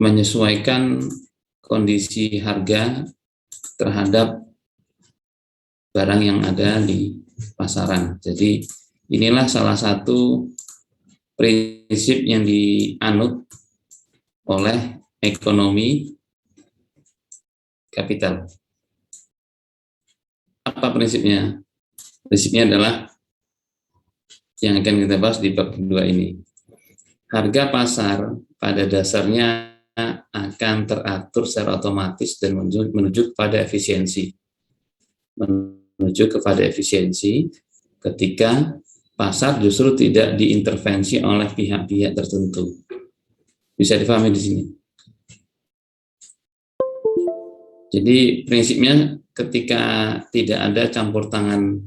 menyesuaikan kondisi harga terhadap barang yang ada di pasaran. Jadi inilah salah satu prinsip yang dianut oleh ekonomi kapital. Apa prinsipnya? Prinsipnya adalah yang akan kita bahas di bab kedua ini. Harga pasar pada dasarnya akan teratur secara otomatis dan menuju kepada efisiensi. Menuju kepada efisiensi ketika pasar justru tidak diintervensi oleh pihak-pihak tertentu. Bisa dipahami di sini. Jadi prinsipnya ketika tidak ada campur tangan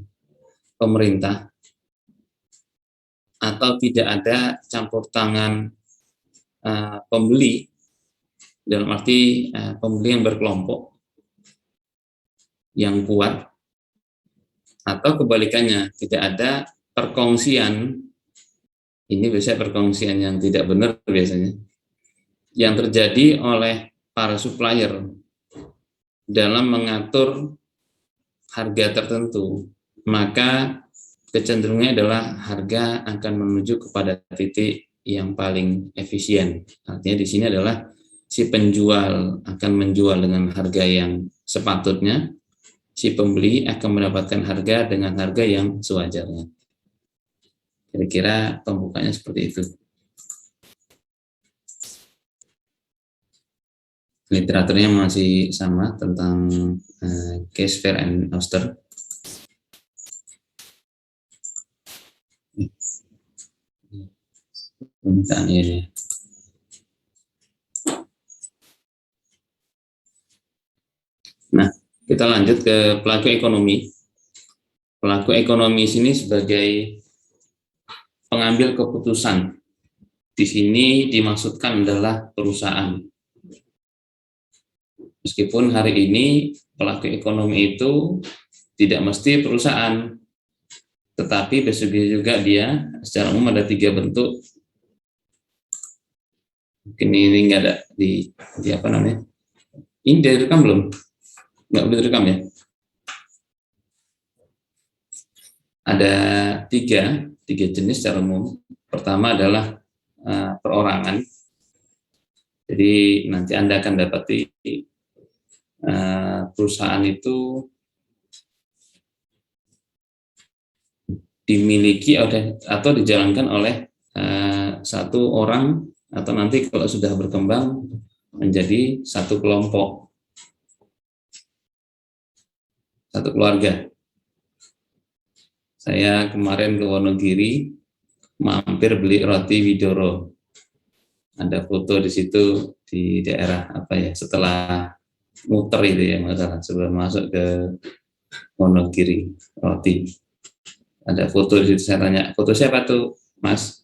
pemerintah atau tidak ada campur tangan pembeli, dalam arti pembeli yang berkelompok, yang kuat, atau kebalikannya tidak ada perkongsian, ini biasanya perkongsian yang tidak benar biasanya, yang terjadi oleh para supplier dalam mengatur harga tertentu, maka kecenderungannya adalah harga akan menuju kepada titik yang paling efisien. Artinya di sini adalah si penjual akan menjual dengan harga yang sepatutnya, si pembeli akan mendapatkan harga dengan harga yang sewajarnya. Kira-kira pembukanya seperti itu. Literaturnya masih sama tentang Case, Fair and Oster. Permintaan ini. Nah, kita lanjut ke pelaku ekonomi. Pelaku ekonomi sini sebagai pengambil keputusan. Di sini dimaksudkan adalah perusahaan. Meskipun hari ini pelaku ekonomi itu tidak mesti perusahaan, tetapi besok juga dia secara umum ada 3 bentuk. Mungkin ini nggak ada di apa namanya? Ini direkam belum? Nggak boleh direkam ya? Ada tiga jenis secara umum. Pertama adalah perorangan. Jadi nanti Anda akan dapati perusahaan itu dimiliki atau dijalankan oleh satu orang, atau nanti kalau sudah berkembang menjadi satu kelompok, satu keluarga. Saya kemarin ke Wonogiri, mampir beli roti Widoro. Ada foto di situ di daerah apa ya, setelah muter itu ya, masalah sebelum masuk ke Wonogiri roti. Ada foto di situ, saya tanya, foto siapa tuh, Mas?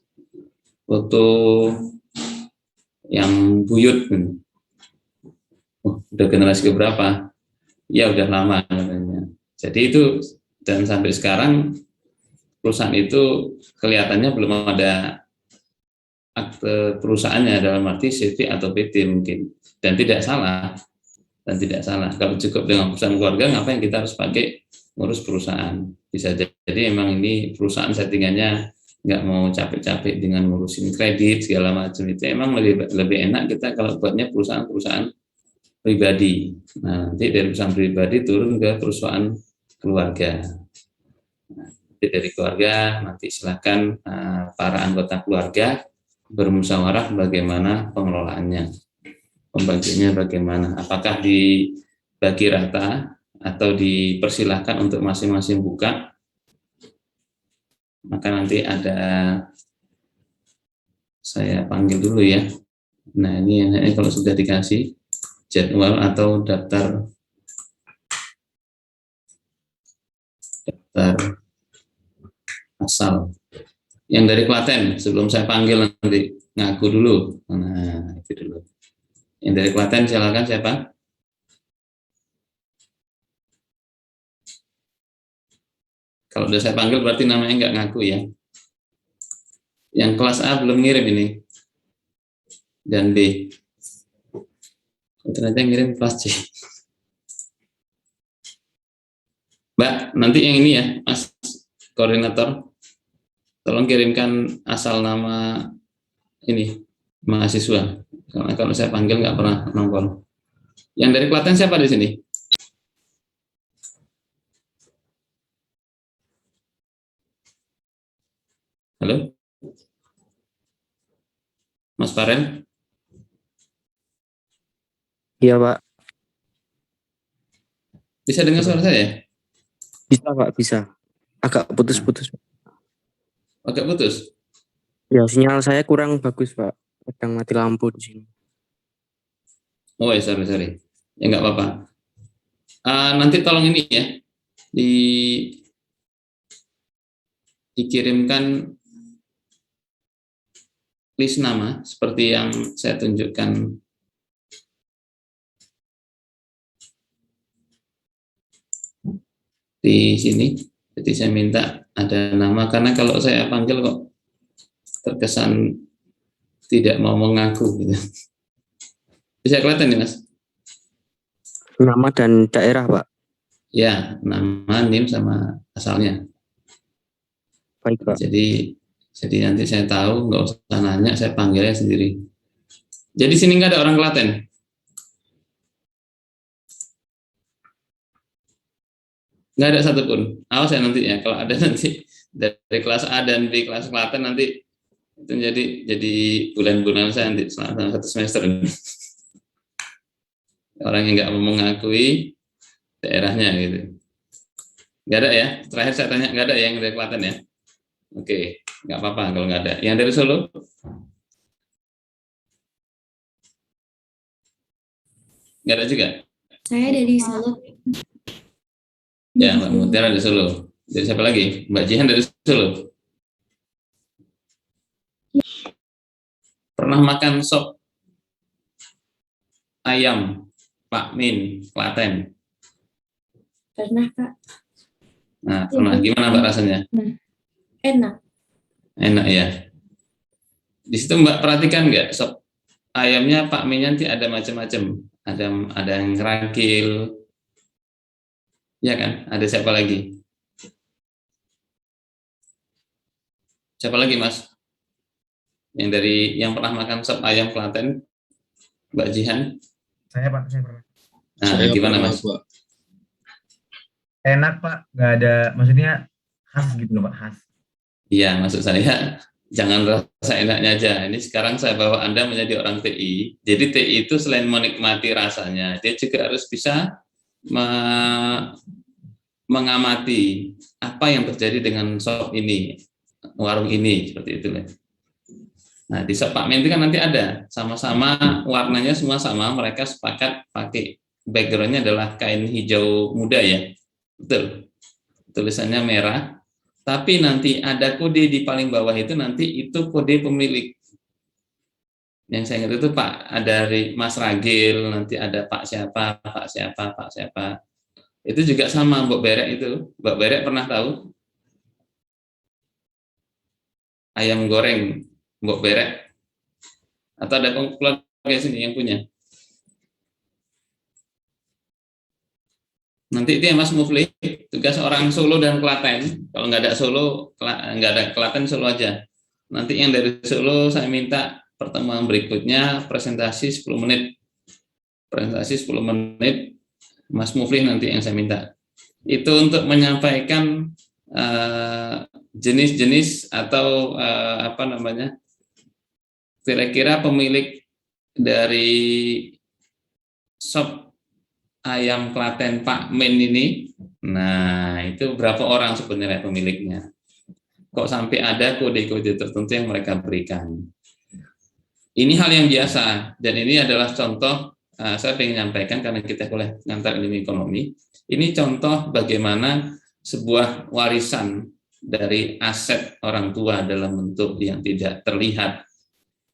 Foto yang buyut. Udah generasi keberapa? Ya udah lama katanya. Jadi itu, dan sampai sekarang perusahaan itu kelihatannya belum ada akte perusahaannya, dalam arti CV atau PT mungkin, dan tidak salah. Kalau cukup dengan perusahaan keluarga, ngapain kita harus pakai ngurus perusahaan? Bisa jadi emang ini perusahaan settingannya nggak mau capek-capek dengan ngurusin kredit segala macam, itu emang lebih enak kita kalau buatnya perusahaan pribadi. Nah, nanti dari perusahaan pribadi turun ke perusahaan keluarga. Nanti dari keluarga nanti silakan para anggota keluarga bermusyawarah bagaimana pengelolaannya, pembagiannya bagaimana, apakah dibagi rata atau dipersilahkan untuk masing-masing buka. Maka nanti ada, saya panggil dulu ya. Nah ini kalau sudah dikasih jadwal atau daftar asal yang dari Klaten, sebelum saya panggil nanti ngaku dulu. Nah itu dulu. Yang dari Klaten silakan, siapa? Kalau udah saya panggil berarti namanya nggak ngaku ya. Yang kelas A belum ngirim ini, dan B. Ternyata yang ngirim kelas C. Mbak, nanti yang ini ya, Mas Koordinator, tolong kirimkan asal nama ini mahasiswa. Karena kalau saya panggil nggak pernah nongol. Yang dari Klaten siapa di sini? Halo, Mas Farel? Iya, Pak. Bisa dengar suara saya? Bisa, Pak, bisa. Agak putus-putus. Agak putus? Ya, sinyal saya kurang bagus, Pak. Kadang mati lampu di sini. Oh ya, sorry. Ya nggak apa-apa. Nanti tolong ini ya, dikirimkan list nama seperti yang saya tunjukkan di sini. Jadi saya minta ada nama, karena kalau saya panggil kok terkesan tidak mau mengaku gitu. Bisa kelihatan nih, Mas? Nama dan daerah, Pak. Ya, nama, NIM sama asalnya. Baik, Pak. Jadi nanti saya tahu, nggak usah nanya, saya panggilnya sendiri. Jadi sini nggak ada orang Klaten? Nggak ada satupun. Awas ya nanti ya, kalau ada nanti dari kelas A dan B kelas Klaten nanti itu jadi bulan-bulan saya nanti selama 1 semester ini. Orang yang nggak mau mengakui daerahnya gitu. Nggak ada ya? Terakhir saya tanya, nggak ada yang dari Klaten ya? Oke, nggak apa-apa kalau nggak ada. Yang dari Solo? Nggak ada juga? Saya dari Solo. Ya, Mbak Mutiara dari Solo. Dari siapa lagi? Mbak Jihan dari Solo. Pernah makan sop ayam Pak Min, Klaten? Pernah, Kak. Nah, pernah. Gimana Mbak rasanya? Enak. Enak ya. Di situ Mbak perhatikan nggak, sop ayamnya Pak Min nanti ada macam-macam. Ada yang ragil, ya kan? Ada siapa lagi? Siapa lagi, Mas? Yang pernah makan sop ayam Klaten, Mbak Jihan? Saya Pak, saya pernah. Nah, Saya gimana pernah, Mas? Pak. Enak Pak, nggak ada, maksudnya khas gitu loh Pak, khas. Iya, maksud saya jangan rasa enaknya aja. Ini sekarang saya bawa Anda menjadi orang TI. Jadi TI itu selain menikmati rasanya, dia juga harus bisa mengamati apa yang terjadi dengan sop ini, warung ini, seperti itu. Nah, di sop Pak Min itu kan nanti ada sama-sama warnanya semua sama, mereka sepakat pakai backgroundnya adalah kain hijau muda ya, betul. Tulisannya merah, tapi nanti ada kode di paling bawah itu, nanti itu kode pemilik. Yang saya ingat itu Pak, ada dari Mas Ragil, nanti ada Pak siapa, Pak siapa, Pak siapa. Itu juga sama Mbok Berek itu. Mbak Berek pernah tahu? Ayam goreng Mbok Berek. Atau ada keluarga sini yang punya? Nanti itu ya Mas Mufli, tugas orang Solo dan Klaten. Kalau nggak ada Solo, nggak ada Klaten, Solo aja. Nanti yang dari Solo saya minta pertemuan berikutnya presentasi 10 menit. Presentasi 10 menit, Mas Mufli nanti yang saya minta. Itu untuk menyampaikan jenis-jenis atau apa namanya, kira-kira pemilik dari sop ayam Klaten Pak Min ini, nah itu berapa orang sebenarnya pemiliknya? Kok sampai ada kode-kode tertentu yang mereka berikan? Ini hal yang biasa, dan ini adalah contoh, saya ingin menyampaikan karena kita boleh ngantar ilmu ekonomi, ini contoh bagaimana sebuah warisan dari aset orang tua dalam bentuk yang tidak terlihat,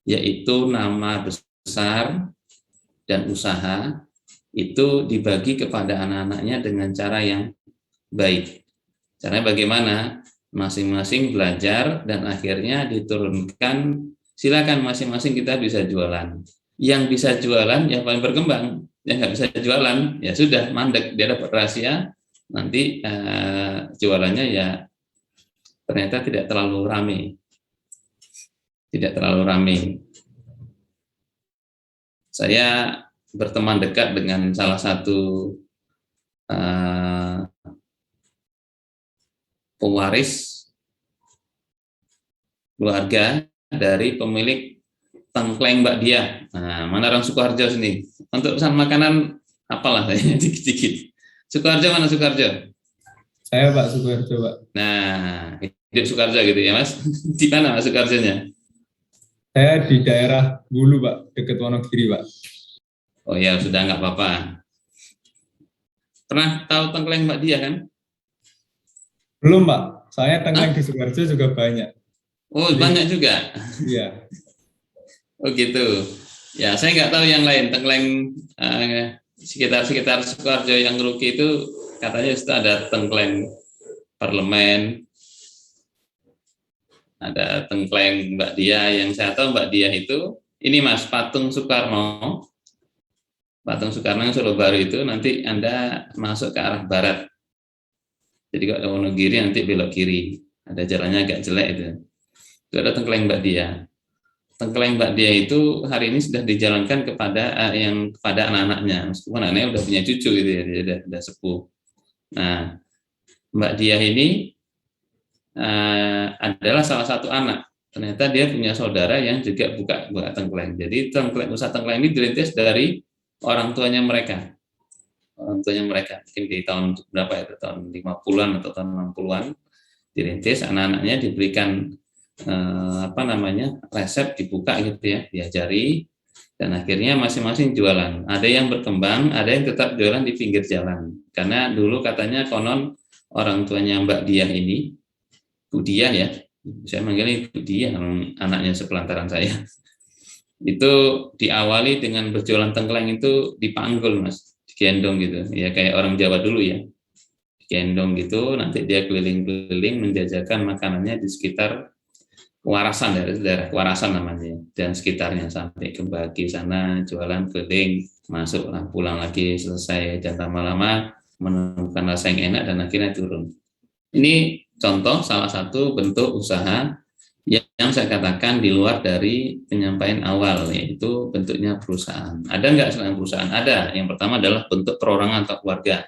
yaitu nama besar dan usaha, itu dibagi kepada anak-anaknya dengan cara yang baik. Caranya bagaimana? Masing-masing belajar dan akhirnya diturunkan, silakan masing-masing kita bisa jualan. Yang bisa jualan yang paling berkembang, yang nggak bisa jualan ya sudah mandek, dia dapat rahasia, nanti jualannya ya ternyata tidak terlalu ramai, tidak terlalu ramai. Saya berteman dekat dengan salah satu pewaris keluarga dari pemilik tengkleng Mbak Dia. Nah, mana orang Sukoharjo sini? Untuk pesan makanan apalah saya dikit-dikit. Sukoharjo mana Sukoharjo? Saya Pak Sukoharjo, Pak. Nah, hidup Sukoharjo gitu ya Mas? Di mana Mas Sukoharjonya? Saya di daerah Bulu, Pak, dekat Wonogiri, Pak. Oh ya, sudah nggak apa-apa. Pernah tahu tengkleng Mbak Dia kan? Belum, Pak. Soalnya tengkleng di Sukoharjo juga banyak. Oh, banyak juga. Iya. Oh gitu. Ya, saya nggak tahu yang lain. Tengkleng sekitar Sukoharjo yang rugi itu katanya sudah ada tengkleng parlemen, ada tengkleng Mbak Dia. Yang saya tahu Mbak Dia itu ini Mas, patung Soekarno. Patung Soekarno yang Solo Baru itu nanti Anda masuk ke arah barat. Jadi kalau ada Wonogiri nanti belok kiri. Ada jalannya agak jelek itu. Itu ada tengkleng Mbak Dia. Tengkleng Mbak Dia itu hari ini sudah dijalankan kepada kepada anak-anaknya. Meskipun anaknya udah punya cucu gitu ya, dia udah sepuh. Nah, Mbak Dia ini adalah salah satu anak. Ternyata dia punya saudara yang juga buka tengkleng. Jadi usaha tengkleng ini dirintis dari orang tuanya mereka. Orang tuanya mereka. Mungkin di tahun berapa ya? Tahun 50-an atau tahun 60-an dirintis, anak-anaknya diberikan resep, dibuka gitu ya, diajari, dan akhirnya masing-masing jualan. Ada yang berkembang, ada yang tetap jualan di pinggir jalan. Karena dulu katanya konon orang tuanya Mbak Dia ini, Bu Dia ya, saya manggilnya Bu Dia, anaknya sepelantaran saya. Itu diawali dengan berjualan tengkleng itu dipanggul Mas, digendong gitu. Ya kayak orang Jawa dulu ya. Digendong gitu, nanti dia keliling-keliling menjajakan makanannya di sekitar Warasan, daerah Warasan namanya, dan sekitarnya, sampai ke Bagi sana, jualan keliling, masuk pulang lagi, selesai, dan lama-lama menemukan rasa yang enak dan akhirnya turun. Ini contoh salah satu bentuk usaha yang saya katakan di luar dari penyampaian awal, yaitu bentuknya perusahaan. Ada nggak selain perusahaan? Ada. Yang pertama adalah bentuk perorangan atau keluarga.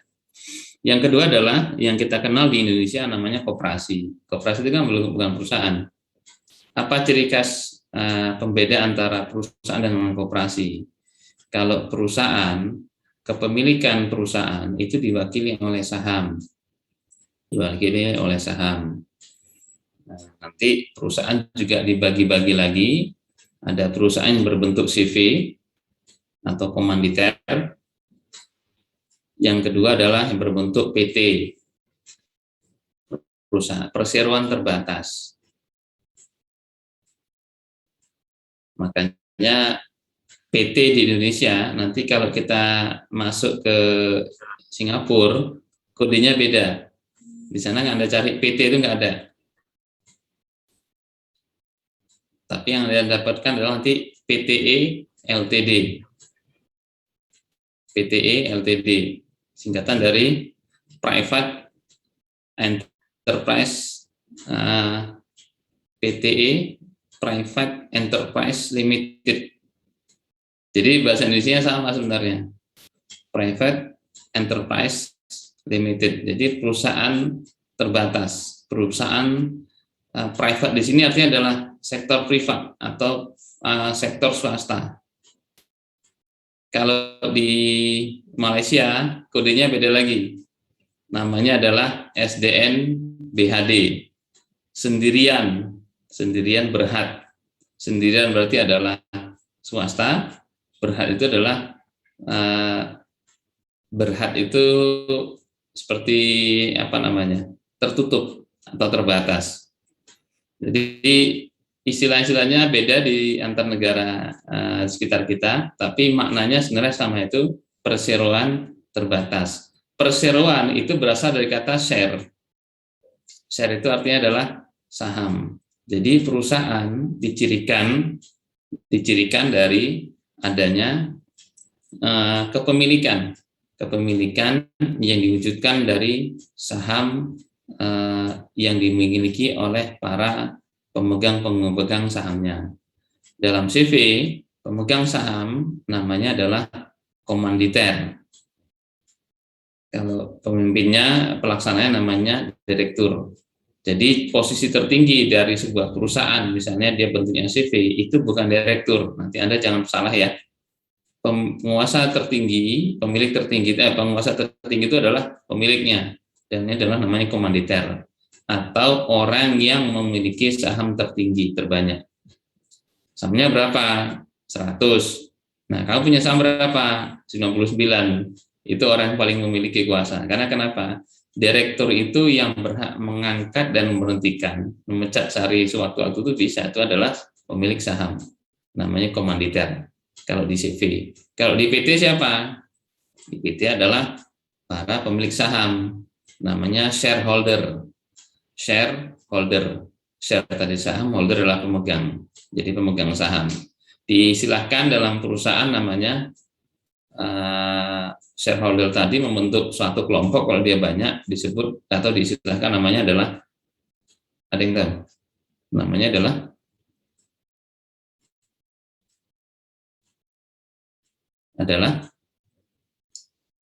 Yang kedua adalah yang kita kenal di Indonesia namanya koperasi. Koperasi itu kan bukan perusahaan. Apa ciri khas pembeda antara perusahaan dan koperasi? Kalau perusahaan, kepemilikan perusahaan itu diwakili oleh saham. Diwakili oleh saham. Nah, nanti perusahaan juga dibagi-bagi lagi. Ada perusahaan yang berbentuk CV atau komanditer. Yang kedua adalah yang berbentuk PT, perusahaan perseroan terbatas. Makanya PT di Indonesia nanti kalau kita masuk ke Singapura, kodenya beda. Di sana nggak Anda cari PT itu nggak ada. Tapi yang Anda dapatkan adalah nanti PTE Ltd. PTE Ltd, singkatan dari Private Enterprise, PTE Private Enterprise Limited. Jadi bahasa Indonesia sama sebenarnya. Private Enterprise Limited. Jadi perusahaan terbatas. Perusahaan private di sini artinya adalah sektor privat atau sektor swasta. Kalau di Malaysia kodenya beda lagi. Namanya adalah SDN BHD. Sendirian berhad. Sendirian berarti adalah swasta. Berhad itu adalah berhad itu seperti tertutup atau terbatas. Jadi istilah-istilahnya beda di antar negara sekitar kita, tapi maknanya sebenarnya sama, itu perseroan terbatas. Perseroan itu berasal dari kata share. Share itu artinya adalah saham. Jadi perusahaan dicirikan dari adanya kepemilikan yang diwujudkan dari saham yang dimiliki oleh para pemegang sahamnya. Dalam CV, pemegang saham namanya adalah komanditer. Kalau pemimpinnya, pelaksananya namanya direktur. Jadi posisi tertinggi dari sebuah perusahaan, misalnya dia bentuknya CV, itu bukan direktur. Nanti Anda jangan salah ya. Penguasa tertinggi itu adalah pemiliknya, dan ini adalah namanya komanditer atau orang yang memiliki saham tertinggi terbanyak. Sahamnya berapa? 100. Nah, kamu punya saham berapa? 99. Itu orang yang paling memiliki kuasa. Karena kenapa? Direktur itu yang berhak mengangkat dan memberhentikan, memecat sehari sewaktu-waktu itu bisa, itu adalah pemilik saham. Namanya komanditer. Kalau di CV. Kalau di PT siapa? Di PT adalah para pemilik saham. Namanya shareholder. Shareholder. Share tadi saham, holder adalah pemegang. Jadi pemegang saham. Disilahkan dalam perusahaan namanya shareholder tadi membentuk suatu kelompok, kalau dia banyak disebut atau diistilahkan namanya adalah, ada yang tahu? Namanya adalah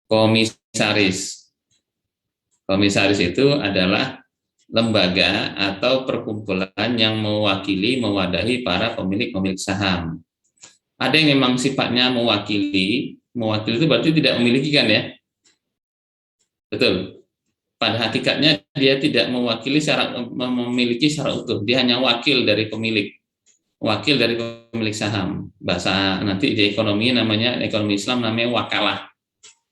komisaris. Komisaris itu adalah lembaga atau perkumpulan yang mewadahi para pemilik saham. Ada yang memang sifatnya mewakili itu berarti tidak memiliki kan ya? Betul. Pada hakikatnya dia tidak memiliki secara utuh, dia hanya wakil dari pemilik saham. Bahasa nanti di ekonomi Islam namanya wakalah,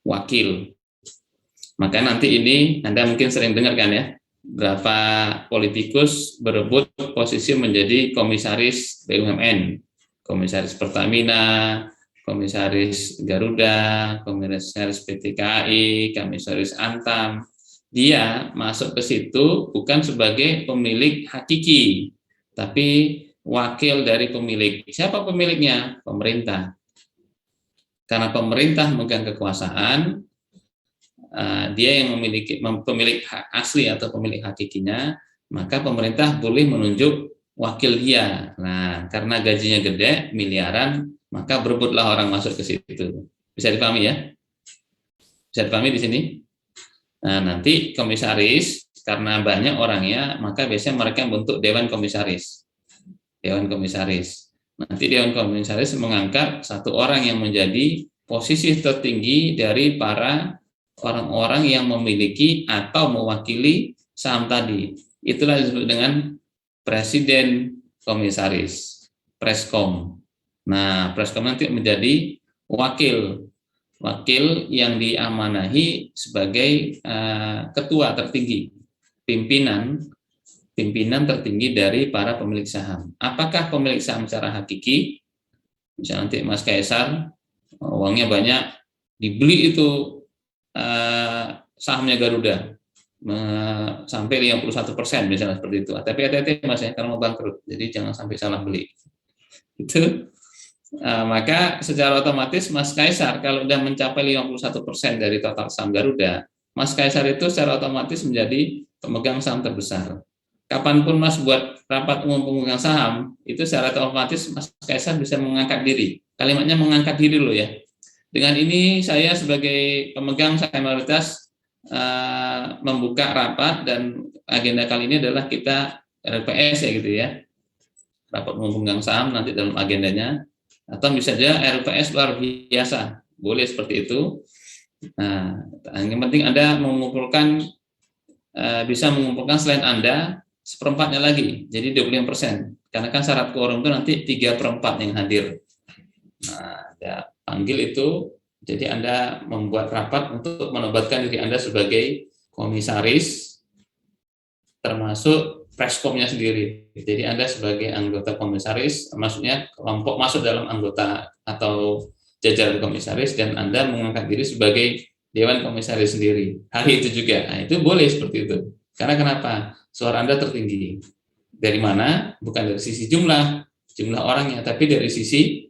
wakil. Maka nanti ini Anda mungkin sering dengar kan ya, berapa politikus berebut posisi menjadi komisaris BUMN, komisaris Pertamina, komisaris Garuda, komisaris PT KAI, komisaris Antam. Dia masuk ke situ bukan sebagai pemilik hakiki, tapi wakil dari pemilik. Siapa pemiliknya? Pemerintah. Karena pemerintah memegang kekuasaan, dia yang pemilik hak asli atau pemilik hakikinya, maka pemerintah boleh menunjuk wakil dia. Nah, karena gajinya gede, miliaran, maka berebutlah orang masuk ke situ. Bisa dipahami ya? Bisa dipahami di sini? Nah, nanti komisaris, karena banyak orangnya, maka biasanya mereka membentuk dewan komisaris. Dewan komisaris. Nanti dewan komisaris mengangkat satu orang yang menjadi posisi tertinggi dari para orang-orang yang memiliki atau mewakili saham tadi. Itulah disebut dengan presiden komisaris, preskom. Nah, preskom nanti menjadi wakil yang diamanahi sebagai ketua tertinggi, pimpinan tertinggi dari para pemilik saham. Apakah pemilik saham secara hakiki? Misalnya nanti Mas Kaisar, uangnya banyak, dibeli itu sahamnya Garuda sampai 51% misalnya seperti itu. Tapi hati-hati Mas ya, karena mau bangkrut, jadi jangan sampai salah beli. Itu maka secara otomatis Mas Kaisar kalau sudah mencapai 51% dari total saham Garuda, Mas Kaisar itu secara otomatis menjadi pemegang saham terbesar. Kapanpun Mas buat rapat umum pemegang saham, itu secara otomatis Mas Kaisar bisa mengangkat diri. Kalimatnya mengangkat diri loh ya. Dengan ini saya sebagai pemegang saham mayoritas membuka rapat, dan agenda kali ini adalah kita RPS ya gitu ya. Rapat umum pemegang saham nanti dalam agendanya, atau bisa saja RPS luar biasa, boleh seperti itu. Nah, yang penting Anda bisa mengumpulkan selain Anda seperempatnya lagi, jadi 25%. Karena kan syarat quorum itu nanti 3/4 yang hadir. Nah, Anda panggil itu, jadi Anda membuat rapat untuk menobatkan diri Anda sebagai komisaris, termasuk preskomnya sendiri. Jadi Anda sebagai anggota komisaris, maksudnya kelompok masuk dalam anggota atau jajaran komisaris, dan Anda mengangkat diri sebagai dewan komisaris sendiri. Hari itu juga, nah, itu boleh seperti itu. Karena kenapa? Suara Anda tertinggi. Dari mana? Bukan dari sisi jumlah orangnya, tapi dari sisi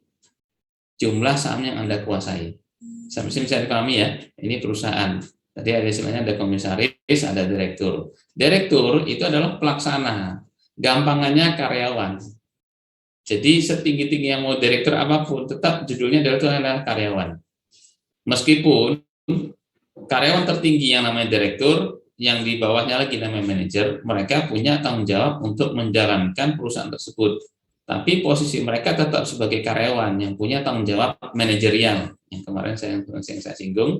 jumlah saham yang Anda kuasai. Sampai sini bisa dipahami ya, ini perusahaan. Tadi ada istilahnya ada komisaris, ada direktur. Direktur itu adalah pelaksana, gampangannya karyawan. Jadi setinggi-tinggi yang mau direktur apapun, tetap judulnya adalah karyawan. Meskipun karyawan tertinggi yang namanya direktur, yang di bawahnya lagi namanya manajer, mereka punya tanggung jawab untuk menjalankan perusahaan tersebut. Tapi posisi mereka tetap sebagai karyawan yang punya tanggung jawab manajerial, yang kemarin saya singgung.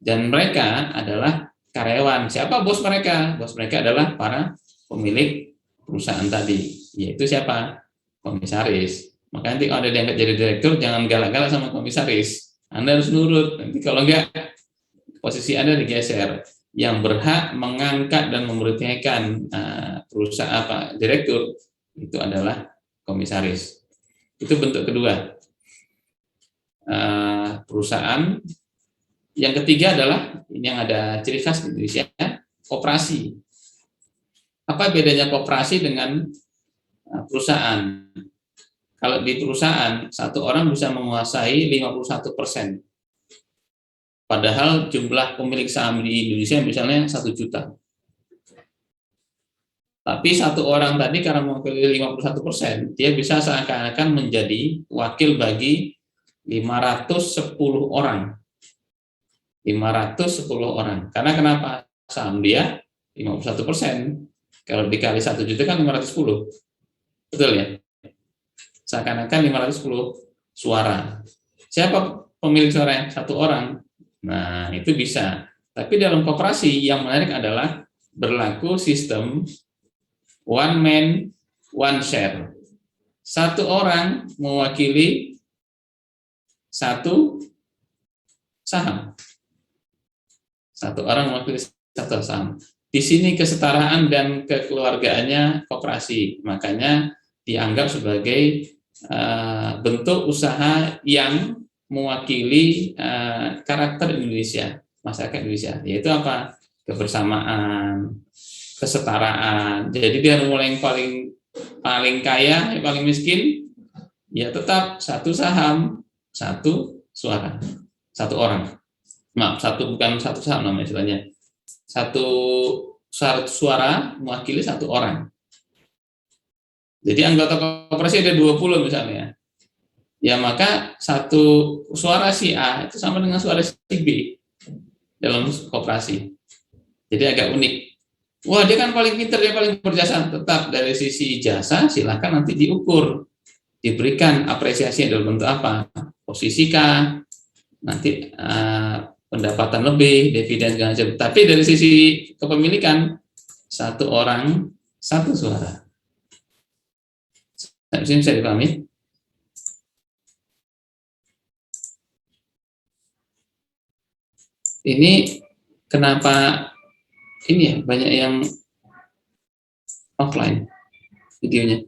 Dan mereka adalah karyawan. Siapa bos mereka? Bos mereka adalah para pemilik perusahaan tadi, yaitu siapa? Komisaris. Maka nanti kalau ada yang jadi direktur, jangan galak-galak sama komisaris. Anda harus nurut. Nanti kalau enggak, posisi Anda digeser. Yang berhak mengangkat dan memberhentikan perusahaan direktur itu adalah komisaris. Itu bentuk kedua. Perusahaan. Yang ketiga adalah ini yang ada ciri khas di Indonesia, koperasi. Apa bedanya koperasi dengan perusahaan? Kalau di perusahaan, satu orang bisa menguasai 51%. Padahal jumlah pemilik saham di Indonesia misalnya 1 juta. Tapi satu orang tadi karena mewakili 51%, dia bisa seakan-akan menjadi wakil bagi 510 orang. 510 orang. Karena kenapa? Saham dia 51%. Kalau dikali 1 juta kan 510. Betul ya? Seakan-akan 510 suara. Siapa pemilik suara? Satu orang. Nah, itu bisa. Tapi dalam koperasi yang menarik adalah berlaku sistem one man, one share. Satu orang mewakili satu saham. Satu orang mewakili satu saham. Di sini kesetaraan dan kekeluargaannya koperasi, makanya dianggap sebagai bentuk usaha yang mewakili karakter Indonesia, masyarakat Indonesia, yaitu apa? Kebersamaan, kesetaraan. Jadi dia mulai yang paling kaya, yang paling miskin, ya tetap satu saham, satu suara, satu orang. Maaf, bukan satu saham namanya istilahnya. Satu suara mewakili satu orang. Jadi anggota koperasi ada 20 misalnya. Ya maka satu suara si A itu sama dengan suara si B dalam koperasi. Jadi agak unik. Wah, dia kan paling pintar, dia paling berjasa. Tetap dari sisi jasa silakan nanti diukur. Diberikan apresiasi dalam bentuk apa? Posisi kah? Nanti pendapatan lebih, dividen segala macam. Tapi dari sisi kepemilikan, satu orang, satu suara. Nah, bisa dipahami? Ini kenapa ini ya banyak yang offline videonya.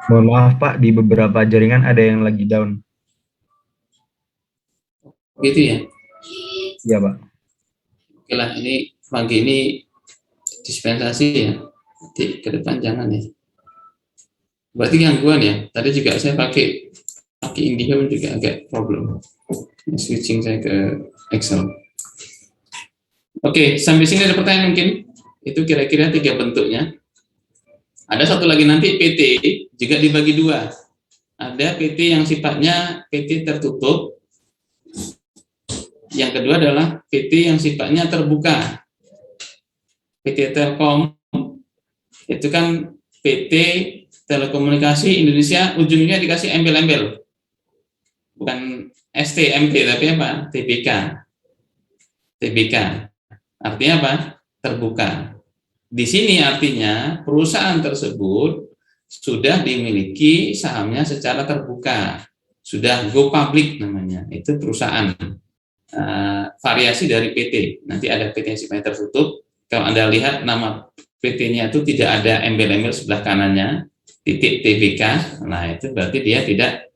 Mohon maaf Pak, di beberapa jaringan ada yang lagi down. Gitu ya? Iya Pak. Oke lah, ini pagi ini dispensasi ya. Nanti ke depan jangan ya. Berarti gangguan ya. Tadi juga saya pakai IndiHome juga agak problem. Switching saya ke Excel. Oke, sampai sini ada pertanyaan mungkin? Itu kira-kira 3 bentuknya. Ada satu lagi nanti PT juga dibagi 2. Ada PT yang sifatnya PT tertutup. Yang kedua adalah PT yang sifatnya terbuka. PT Telkom itu kan PT Telekomunikasi Indonesia, ujungnya dikasih embel-embel. Bukan STMP tapi apa? TBK. TBK. Artinya apa? Terbuka. Di sini artinya perusahaan tersebut sudah dimiliki sahamnya secara terbuka, sudah go public namanya, itu perusahaan. Variasi dari PT, nanti ada PT yang sifatnya tertutup. Kalau Anda lihat nama PT-nya itu tidak ada embel-embel sebelah kanannya, titik TBK, nah itu berarti dia tidak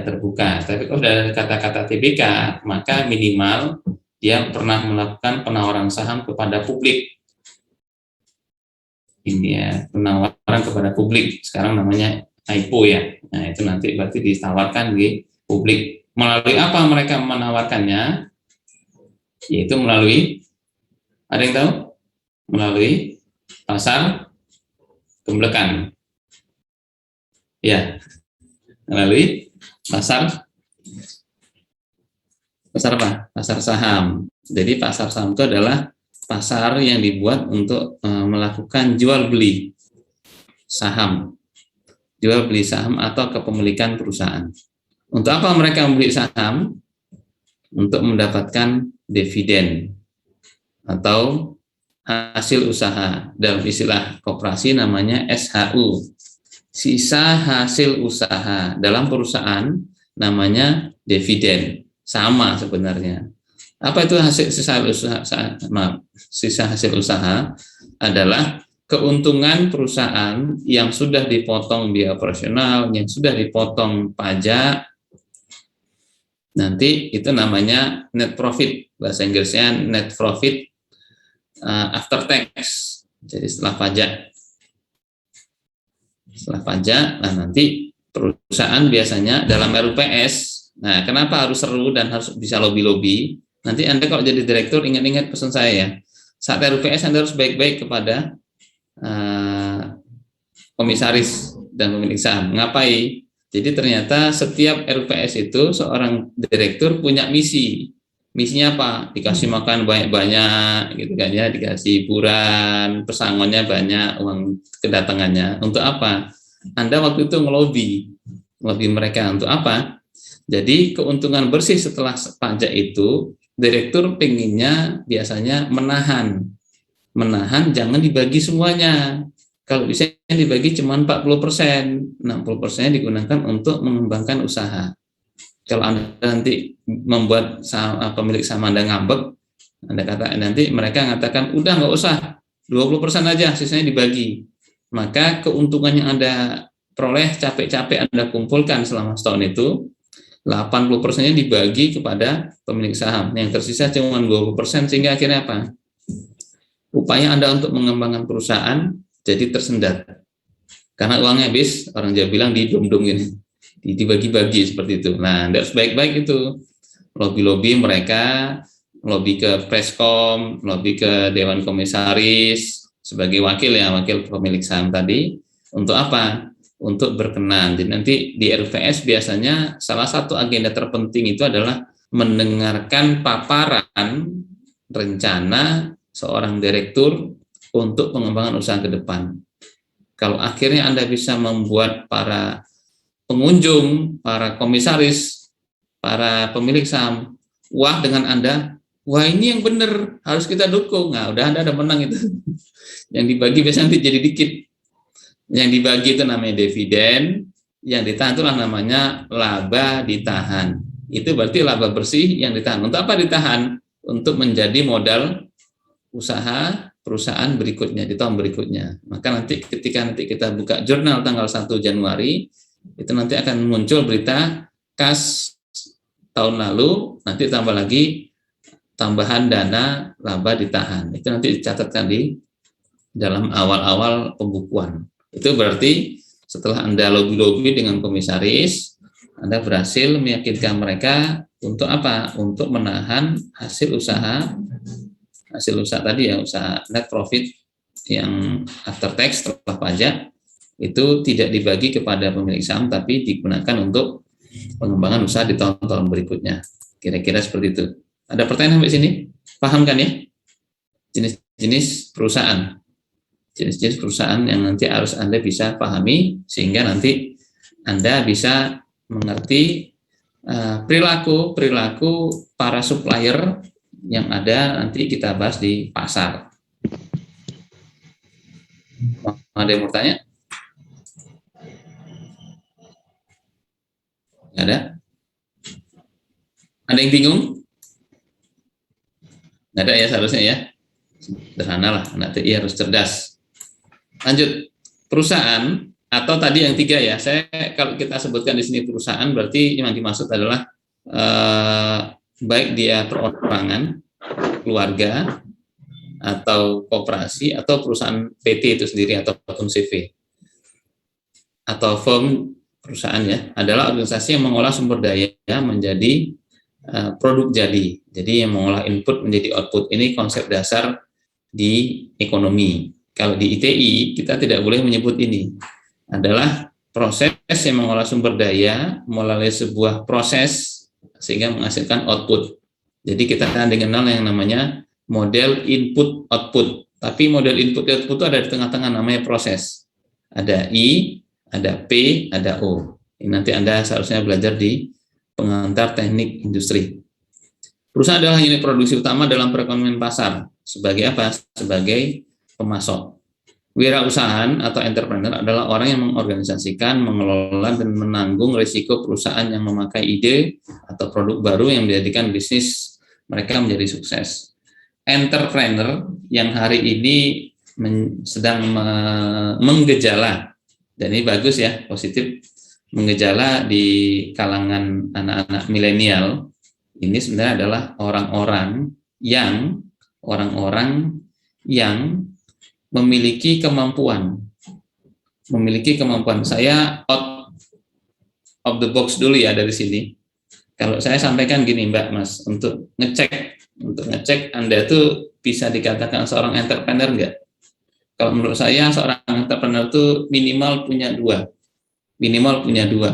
terbuka. Tapi kalau ada kata-kata TBK, maka minimal dia pernah melakukan penawaran saham kepada publik. ini ya, penawaran kepada publik, sekarang namanya IPO ya. Nah, itu nanti berarti ditawarkan di publik. Melalui apa mereka menawarkannya? Yaitu melalui, ada yang tahu? Melalui pasar gemblekan. Ya, melalui pasar apa? Pasar saham. Jadi pasar saham itu adalah pasar yang dibuat untuk melakukan jual beli saham, atau kepemilikan perusahaan. Untuk apa mereka membeli saham? Untuk mendapatkan dividen atau hasil usaha. Dalam istilah koperasi namanya SHU, sisa hasil usaha. Dalam perusahaan namanya dividen. Sama sebenarnya. Apa itu sisa hasil usaha? Adalah keuntungan perusahaan yang sudah dipotong biaya operasional, yang sudah dipotong pajak. Nanti itu namanya net profit, bahasa Inggrisnya net profit after tax. Jadi setelah pajak, nah nanti perusahaan biasanya dalam RUPS. Nah, kenapa harus seru dan harus bisa lobby-lobby? Nanti Anda kalau jadi direktur, ingat-ingat pesan saya ya. Saat RUPS Anda harus baik-baik kepada komisaris dan pemilik saham. Ngapain? Jadi ternyata setiap RUPS itu seorang direktur punya misi. Misinya apa? Dikasih makan banyak-banyak, gitu kan ya, dikasih hiburan, pesangonnya banyak, uang kedatangannya. Untuk apa? Anda waktu itu ngelobi mereka untuk apa? Jadi keuntungan bersih setelah pajak itu, direktur pengennya biasanya menahan, jangan dibagi semuanya. Kalau bisa dibagi cuma 40%, 60% digunakan untuk mengembangkan usaha. Kalau Anda nanti membuat pemilik saham Anda ngambek, nanti mereka mengatakan udah nggak usah, 20% aja, sisanya dibagi. Maka keuntungan yang Anda peroleh capek-capek Anda kumpulkan selama setahun itu, 80%-nya dibagi kepada pemilik saham. Yang tersisa cuma 20%, sehingga akhirnya apa? Upaya Anda untuk mengembangkan perusahaan jadi tersendat. Karena uangnya habis, orang Jawa bilang didum-dum gini, dibagi-bagi seperti itu. Nah, Anda harus baik-baik itu. Lobby-lobby mereka, lobby ke Preskom, lobby ke Dewan Komisaris, sebagai wakil pemilik saham tadi. Untuk apa? Untuk berkenan. Jadi nanti di RUPS biasanya salah satu agenda terpenting itu adalah mendengarkan paparan rencana seorang direktur untuk pengembangan usaha ke depan. Kalau akhirnya Anda bisa membuat para pengunjung, para komisaris, para pemilik saham, wah dengan Anda, wah ini yang benar, harus kita dukung. Nah, udah Anda menang itu. Yang dibagi biasanya nanti jadi dikit. Yang dibagi itu namanya dividen, yang ditahan itulah namanya laba ditahan. Itu berarti laba bersih yang ditahan. Untuk apa ditahan? Untuk menjadi modal usaha perusahaan berikutnya, di tahun berikutnya. Maka nanti ketika kita buka jurnal tanggal 1 Januari, itu nanti akan muncul berita kas tahun lalu, nanti tambah lagi tambahan dana laba ditahan. Itu nanti dicatatkan di dalam awal-awal pembukuan. Itu berarti setelah Anda lobby-lobby dengan komisaris, Anda berhasil meyakinkan mereka untuk apa? Untuk menahan hasil usaha tadi ya, usaha net profit yang after tax setelah pajak itu tidak dibagi kepada pemilik saham, tapi digunakan untuk pengembangan usaha di tahun-tahun berikutnya. Kira-kira seperti itu. Ada pertanyaan sampai sini? Paham kan ya? Jenis-jenis perusahaan. Jenis-jenis perusahaan yang nanti harus Anda bisa pahami, sehingga nanti Anda bisa mengerti perilaku para supplier yang ada nanti kita bahas di pasar. Ada yang mau tanya? Ada? Ada yang bingung? Nggak ada ya seharusnya ya. Sederhana lah, anak TI harus cerdas. Lanjut, perusahaan atau tadi yang 3 ya. Saya kalau kita sebutkan di sini perusahaan berarti yang dimaksud adalah baik dia perorangan, keluarga, atau koperasi atau perusahaan PT itu sendiri ataupun CV atau firm perusahaan ya, adalah organisasi yang mengolah sumber daya menjadi produk jadi. Jadi yang mengolah input menjadi output. Ini konsep dasar di ekonomi. Kalau di ITI kita tidak boleh menyebut ini. Adalah proses yang mengolah sumber daya melalui sebuah proses sehingga menghasilkan output. Jadi kita mengenal yang namanya model input output. Tapi model input output itu ada di tengah-tengah, namanya proses. Ada I, ada P, ada O. Ini nanti Anda seharusnya belajar di pengantar teknik industri. Perusahaan adalah unit produksi utama dalam perekonomian pasar. Sebagai apa? Sebagai pemasok. Wirausahaan atau entrepreneur adalah orang yang mengorganisasikan, mengelola, dan menanggung risiko perusahaan yang memakai ide atau produk baru yang menjadikan bisnis mereka menjadi sukses. Entrepreneur yang hari ini sedang menggejala, dan ini bagus ya, positif, menggejala di kalangan anak-anak milenial, ini sebenarnya adalah orang-orang yang memiliki kemampuan. Saya out of the box dulu ya dari sini. Kalau saya sampaikan gini Mbak Mas, untuk ngecek Anda itu bisa dikatakan seorang entrepreneur enggak? Kalau menurut saya seorang entrepreneur itu minimal punya dua.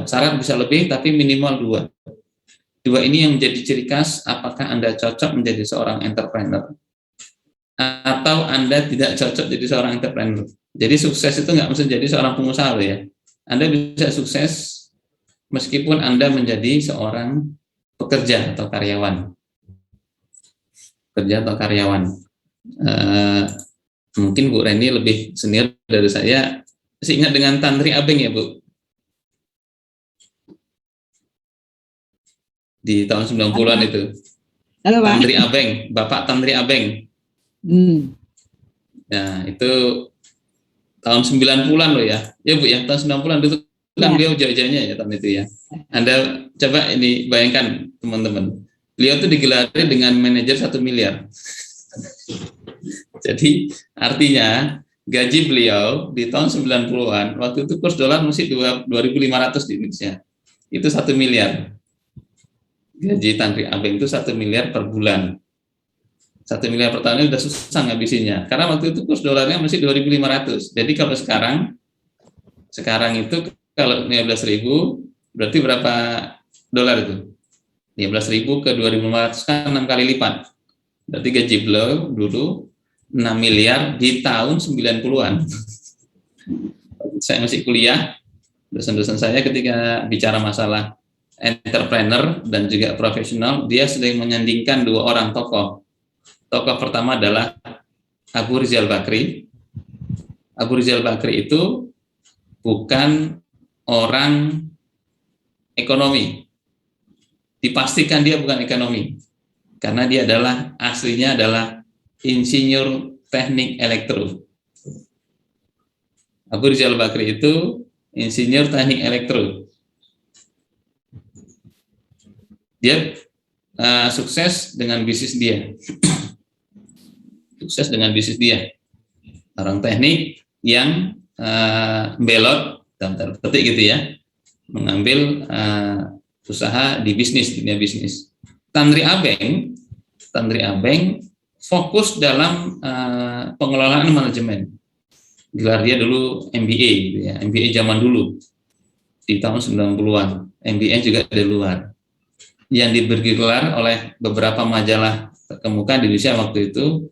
Syarat bisa lebih tapi minimal dua. Dua ini yang menjadi ciri khas apakah Anda cocok menjadi seorang entrepreneur atau Anda tidak cocok jadi seorang entrepreneur. Jadi sukses itu nggak mesti jadi seorang pengusaha ya. Anda bisa sukses meskipun Anda menjadi seorang pekerja atau karyawan. Mungkin Bu Reni lebih senior dari saya. Masih ingat dengan Tantri Abeng ya Bu? Di tahun 90-an itu. Halo, Pak. Tantri Abeng, Bapak Tantri Abeng. Nah, itu tahun 90-an loh ya. Ya Bu ya, tahun 90-an itu kan beliau jauh-jauhnya ya tahun itu ya. Anda coba ini bayangkan teman-teman. Beliau itu digelari dengan manajer 1 miliar. Jadi artinya gaji beliau di tahun 90-an, waktu itu kurs dolar masih 2.500 di Indonesia. Itu 1 miliar. Gaji Tantri Abeng itu 1 miliar per bulan. 1 miliar per tahunnya udah susah ngabisinnya. Karena waktu itu kurs dolarnya masih 2.500. Jadi kalau sekarang itu kalau 15.000 berarti berapa dolar itu? 15.000 ke 2.500 kan 6 kali lipat. Berarti gaji beliau dulu 6 miliar di tahun 90-an. Saya masih kuliah, dosen-dosen saya ketika bicara masalah entrepreneur dan juga profesional, dia sedang menyandingkan dua orang tokoh. Tokoh pertama adalah Abu Rizal Bakri. Abu Rizal Bakri itu bukan orang ekonomi. Dipastikan dia bukan ekonomi. Karena dia aslinya adalah insinyur teknik elektro. Abu Rizal Bakri itu insinyur teknik elektro. Dia sukses dengan bisnis dia. Orang teknik yang belot, dalam tanda petik gitu ya, mengambil usaha di dunia bisnis. Tantri Abeng fokus dalam pengelolaan manajemen. Gelar dia dulu MBA, gitu ya, MBA zaman dulu di tahun 90-an. MBA juga dari luar. Yang diberi gelar oleh beberapa majalah terkemuka di Indonesia waktu itu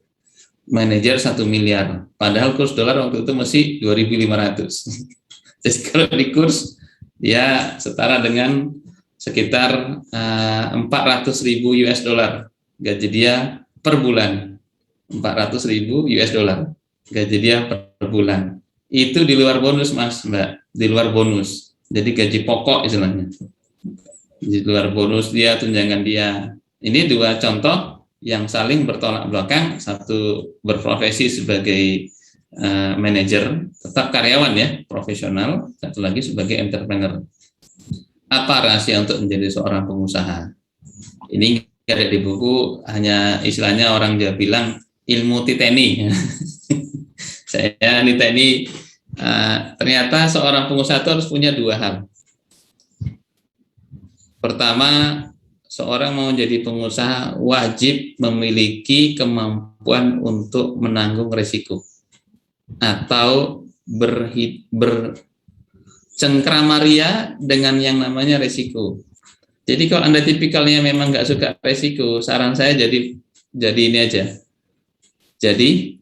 manajer 1 miliar. Padahal kurs dolar waktu itu masih 2.500. Jadi kalau di kurs dia setara dengan sekitar 400.000 US dollar gaji dia per bulan. 400.000 US dollar gaji dia per bulan. Itu di luar bonus Mas, Mbak, di luar bonus. Jadi gaji pokok istilahnya. Di luar bonus dia, tunjangan dia. Ini dua contoh yang saling bertolak belakang. Satu berprofesi sebagai manajer, tetap karyawan ya, profesional. Satu lagi sebagai entrepreneur. Apa rahasia untuk menjadi seorang pengusaha? Ini ada di buku, hanya istilahnya orang dia bilang ilmu titeni. Saya niteni ternyata seorang pengusaha itu harus punya dua hal. Pertama, seorang mau jadi pengusaha wajib memiliki kemampuan untuk menanggung risiko atau bercengkramaria dengan yang namanya risiko. Jadi kalau Anda tipikalnya memang nggak suka risiko, saran saya jadi ini aja. Jadi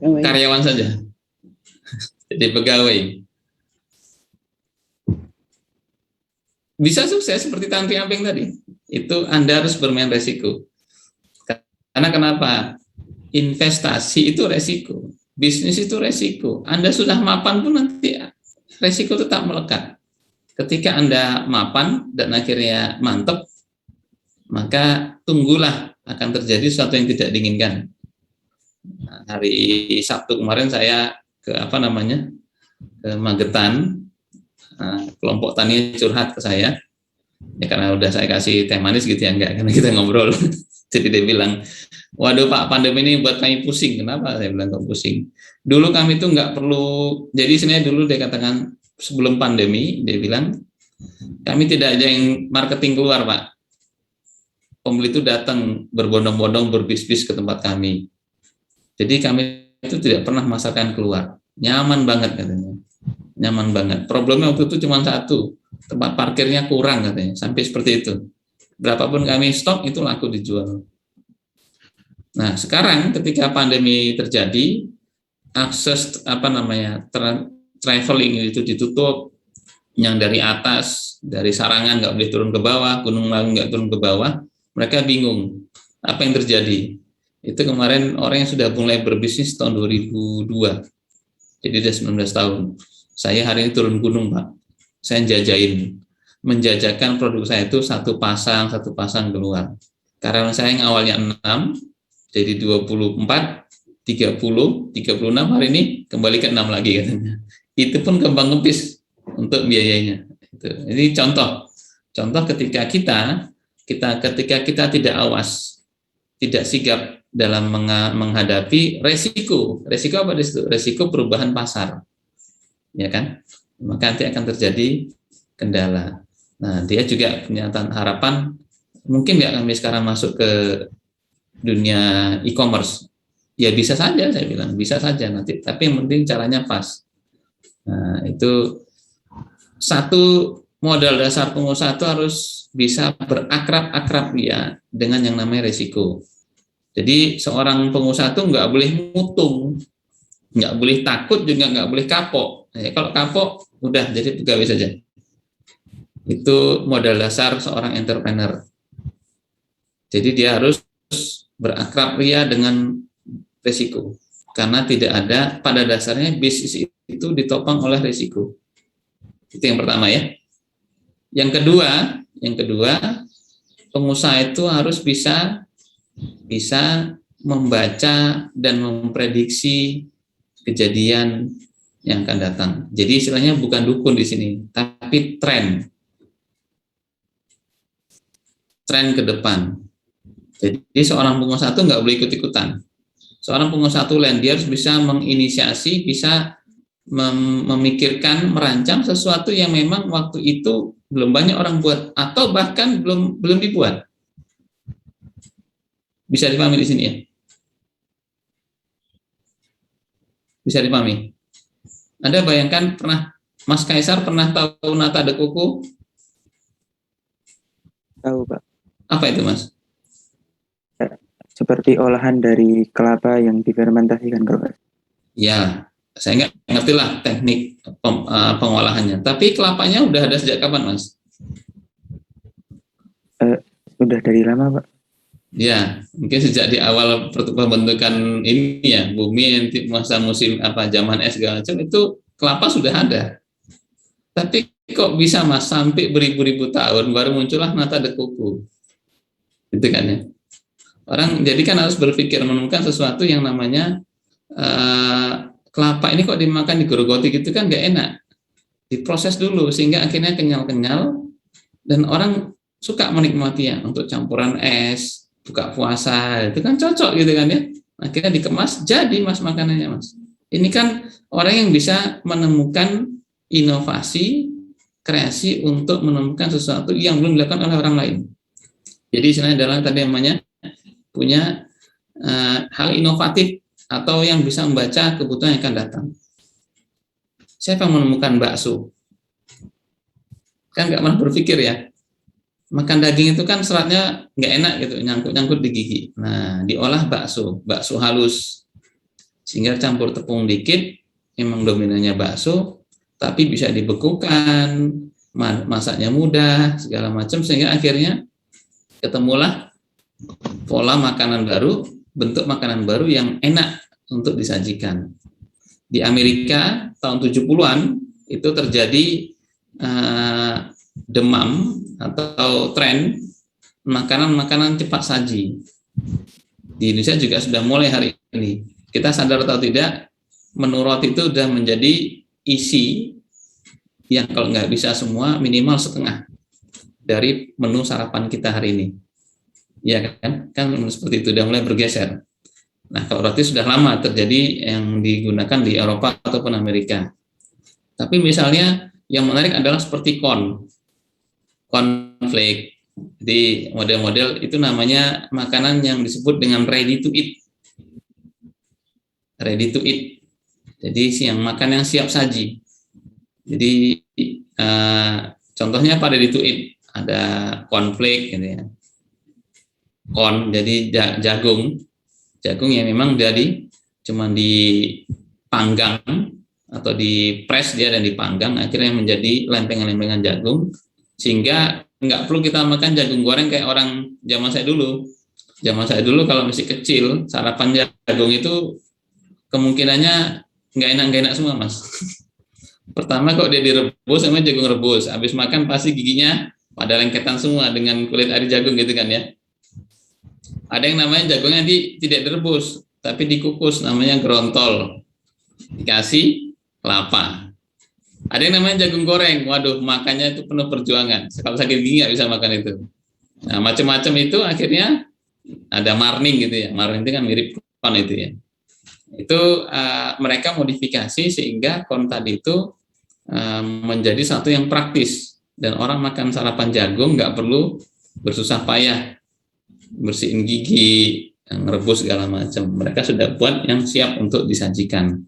karyawan saja. Jadi pegawai. Bisa sukses seperti Tanti Amping tadi. Itu Anda harus bermain resiko. Karena kenapa? Investasi itu resiko. Bisnis itu resiko. Anda sudah mapan pun nanti resiko tetap melekat. Ketika Anda mapan dan akhirnya mantep, maka tunggulah akan terjadi sesuatu yang tidak diinginkan. Nah, hari Sabtu kemarin saya ke ke Magetan. Kelompok tani curhat ke saya, ya karena udah saya kasih teh manis gitu ya, enggak, karena kita ngobrol. Jadi dia bilang, waduh Pak, pandemi ini buat kami pusing. Kenapa? Saya bilang, kok pusing? Dulu kami tuh nggak perlu, jadi sebenarnya dulu dia katakan sebelum pandemi, dia bilang, kami tidak ada yang marketing keluar Pak. Pembeli itu datang berbondong-bondong berbis-bis ke tempat kami. Jadi kami itu tidak pernah masarkan keluar. Nyaman banget katanya. Nyaman banget. Problemnya waktu itu cuma satu, tempat parkirnya kurang katanya, sampai seperti itu. Berapapun kami stok itu laku dijual. Nah, sekarang ketika pandemi terjadi, akses traveling itu ditutup, yang dari atas, dari Sarangan nggak boleh turun ke bawah, Gunung Lawu nggak turun ke bawah, mereka bingung apa yang terjadi. Itu kemarin orang yang sudah mulai berbisnis tahun 2002, jadi udah 19 tahun. Saya hari ini turun gunung Pak, saya menjajakan produk saya itu satu pasang keluar. Karena saya yang awalnya 6, jadi 24, 30, 36 hari ini kembali ke 6 lagi katanya. Itu pun kembang kempis untuk biayanya. Ini contoh ketika kita tidak awas, tidak sigap dalam menghadapi resiko. Resiko apa di situ? Resiko perubahan pasar. Ya kan? Maka nanti akan terjadi kendala. Nah, dia juga punya harapan, mungkin nggak kami sekarang masuk ke dunia e-commerce. Ya bisa saja, saya bilang, bisa saja nanti. Tapi yang penting caranya pas. Nah, itu satu modal dasar pengusaha itu harus bisa berakrab ya dengan yang namanya resiko. Jadi seorang pengusaha itu nggak boleh mutung, nggak boleh takut, juga nggak boleh kapok. Kalau kapok, udah jadi pegawai saja. Itu modal dasar seorang entrepreneur. Jadi dia harus berakrab ria dengan resiko. Karena tidak ada, pada dasarnya bisnis itu ditopang oleh resiko. Itu yang pertama ya. Yang kedua, pengusaha itu harus bisa membaca dan memprediksi kejadian yang akan datang. Jadi istilahnya bukan dukun di sini, tapi tren ke depan. Jadi seorang pengusaha itu nggak boleh ikut-ikutan. Seorang pengusaha itu dia harus bisa menginisiasi, bisa memikirkan, merancang sesuatu yang memang waktu itu belum banyak orang buat, atau bahkan belum dibuat. Bisa dipahami di sini ya? Bisa dipahami? Anda bayangkan, Mas Kaisar pernah tahu nata de coco? Tahu Pak. Apa itu Mas? Seperti olahan dari kelapa yang difermentasikan Pak. Ya, saya nggak ngerti lah teknik pengolahannya. Tapi kelapanya udah ada sejak kapan Mas? Udah dari lama Pak. Ya, mungkin sejak di awal pembentukan ini ya, bumi masa musim zaman es segala macam, itu kelapa sudah ada. Tapi kok bisa Mas sampai beribu-ribu tahun baru muncullah nata de coco. Gitu kan ya. Orang jadi kan harus berpikir menemukan sesuatu yang namanya kelapa ini kok dimakan digerogoti gitu kan nggak enak. Diproses dulu sehingga akhirnya kenyal-kenyal dan orang suka menikmatinya untuk campuran es, buka puasa, itu kan cocok gitu kan ya. Akhirnya dikemas, jadi Mas makanannya Mas. Ini kan orang yang bisa menemukan inovasi, kreasi untuk menemukan sesuatu yang belum dilakukan oleh orang lain. Jadi istilahnya adalah tadi namanya punya hal inovatif atau yang bisa membaca kebutuhan yang akan datang. Siapa yang menemukan bakso? Kan nggak pernah berpikir ya, makan daging itu kan seratnya nggak enak gitu, nyangkut-nyangkut di gigi. Nah, diolah bakso halus, sehingga campur tepung dikit, emang dominannya bakso, tapi bisa dibekukan, masaknya mudah, segala macam, sehingga akhirnya ketemulah pola makanan baru, bentuk makanan baru yang enak untuk disajikan. Di Amerika tahun 70-an itu terjadi demam atau tren makanan-makanan cepat saji. Di Indonesia juga sudah mulai hari ini. Kita sadar atau tidak, menu roti itu sudah menjadi isi yang kalau nggak bisa semua, minimal setengah dari menu sarapan kita hari ini. Ya kan? Kan seperti itu, sudah mulai bergeser. Nah, kalau roti sudah lama terjadi yang digunakan di Eropa ataupun Amerika. Tapi misalnya yang menarik adalah seperti cornflake. Di model-model itu namanya makanan yang disebut dengan ready to eat. Ready to eat. Jadi yang makan yang siap saji. Jadi contohnya pada ready to eat ada cornflake gitu ya. Corn jadi jagung yang memang cuma dipanggang atau dipres dia dan dipanggang, akhirnya menjadi lempengan-lempengan jagung, sehingga nggak perlu kita makan jagung goreng kayak orang zaman saya dulu. Zaman saya dulu kalau masih kecil, sarapan jagung itu kemungkinannya nggak enak semua Mas. Pertama kok dia direbus sama jagung rebus, habis makan pasti giginya pada lengketan semua dengan kulit ari jagung gitu kan ya. Ada yang namanya jagungnya tidak direbus, tapi dikukus, namanya gerontol. Dikasih kelapa. Ada yang namanya jagung goreng, waduh makannya itu penuh perjuangan. Kalau sakit gigi nggak bisa makan itu. Nah macam-macam itu akhirnya ada marning gitu ya. Marning itu kan mirip corn itu ya. Itu mereka modifikasi sehingga corn tadi itu menjadi satu yang praktis. Dan orang makan sarapan jagung nggak perlu bersusah payah bersihin gigi, ngerebus segala macam. Mereka sudah buat yang siap untuk disajikan.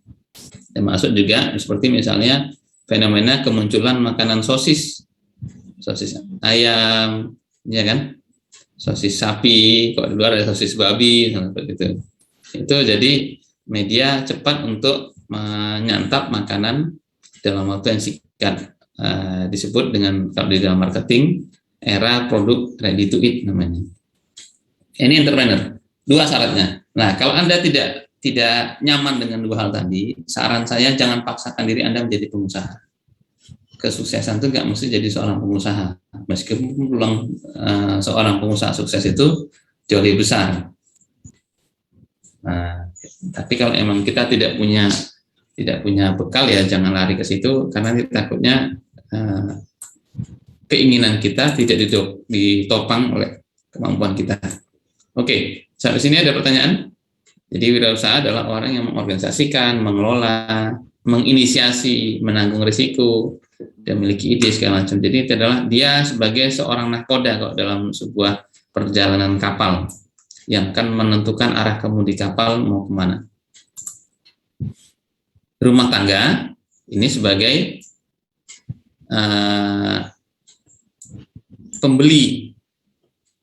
Termasuk juga seperti misalnya fenomena kemunculan makanan sosis ayam, ya kan, sosis sapi, kalau di luar ada sosis babi, seperti itu. Itu jadi media cepat untuk menyantap makanan dalam waktu yang singkat. Disebut dengan kalau di dalam marketing era produk ready to eat namanya. Ini entrepreneur, dua syaratnya. Nah, kalau Anda tidak nyaman dengan dua hal tadi, saran saya jangan paksakan diri Anda menjadi pengusaha. Kesuksesan itu nggak mesti jadi seorang pengusaha. Meskipun peluang seorang pengusaha sukses itu jauh lebih besar. Nah, tapi kalau emang kita tidak punya bekal ya jangan lari ke situ, karena takutnya keinginan kita tidak ditopang oleh kemampuan kita. Oke, sampai sini ada pertanyaan? Jadi wirausaha adalah orang yang mengorganisasikan, mengelola, menginisiasi, menanggung risiko, dan memiliki ide segala macam. Jadi itu adalah dia sebagai seorang nahkoda kok dalam sebuah perjalanan kapal yang akan menentukan arah kemudi kapal mau kemana. Rumah tangga ini sebagai pembeli.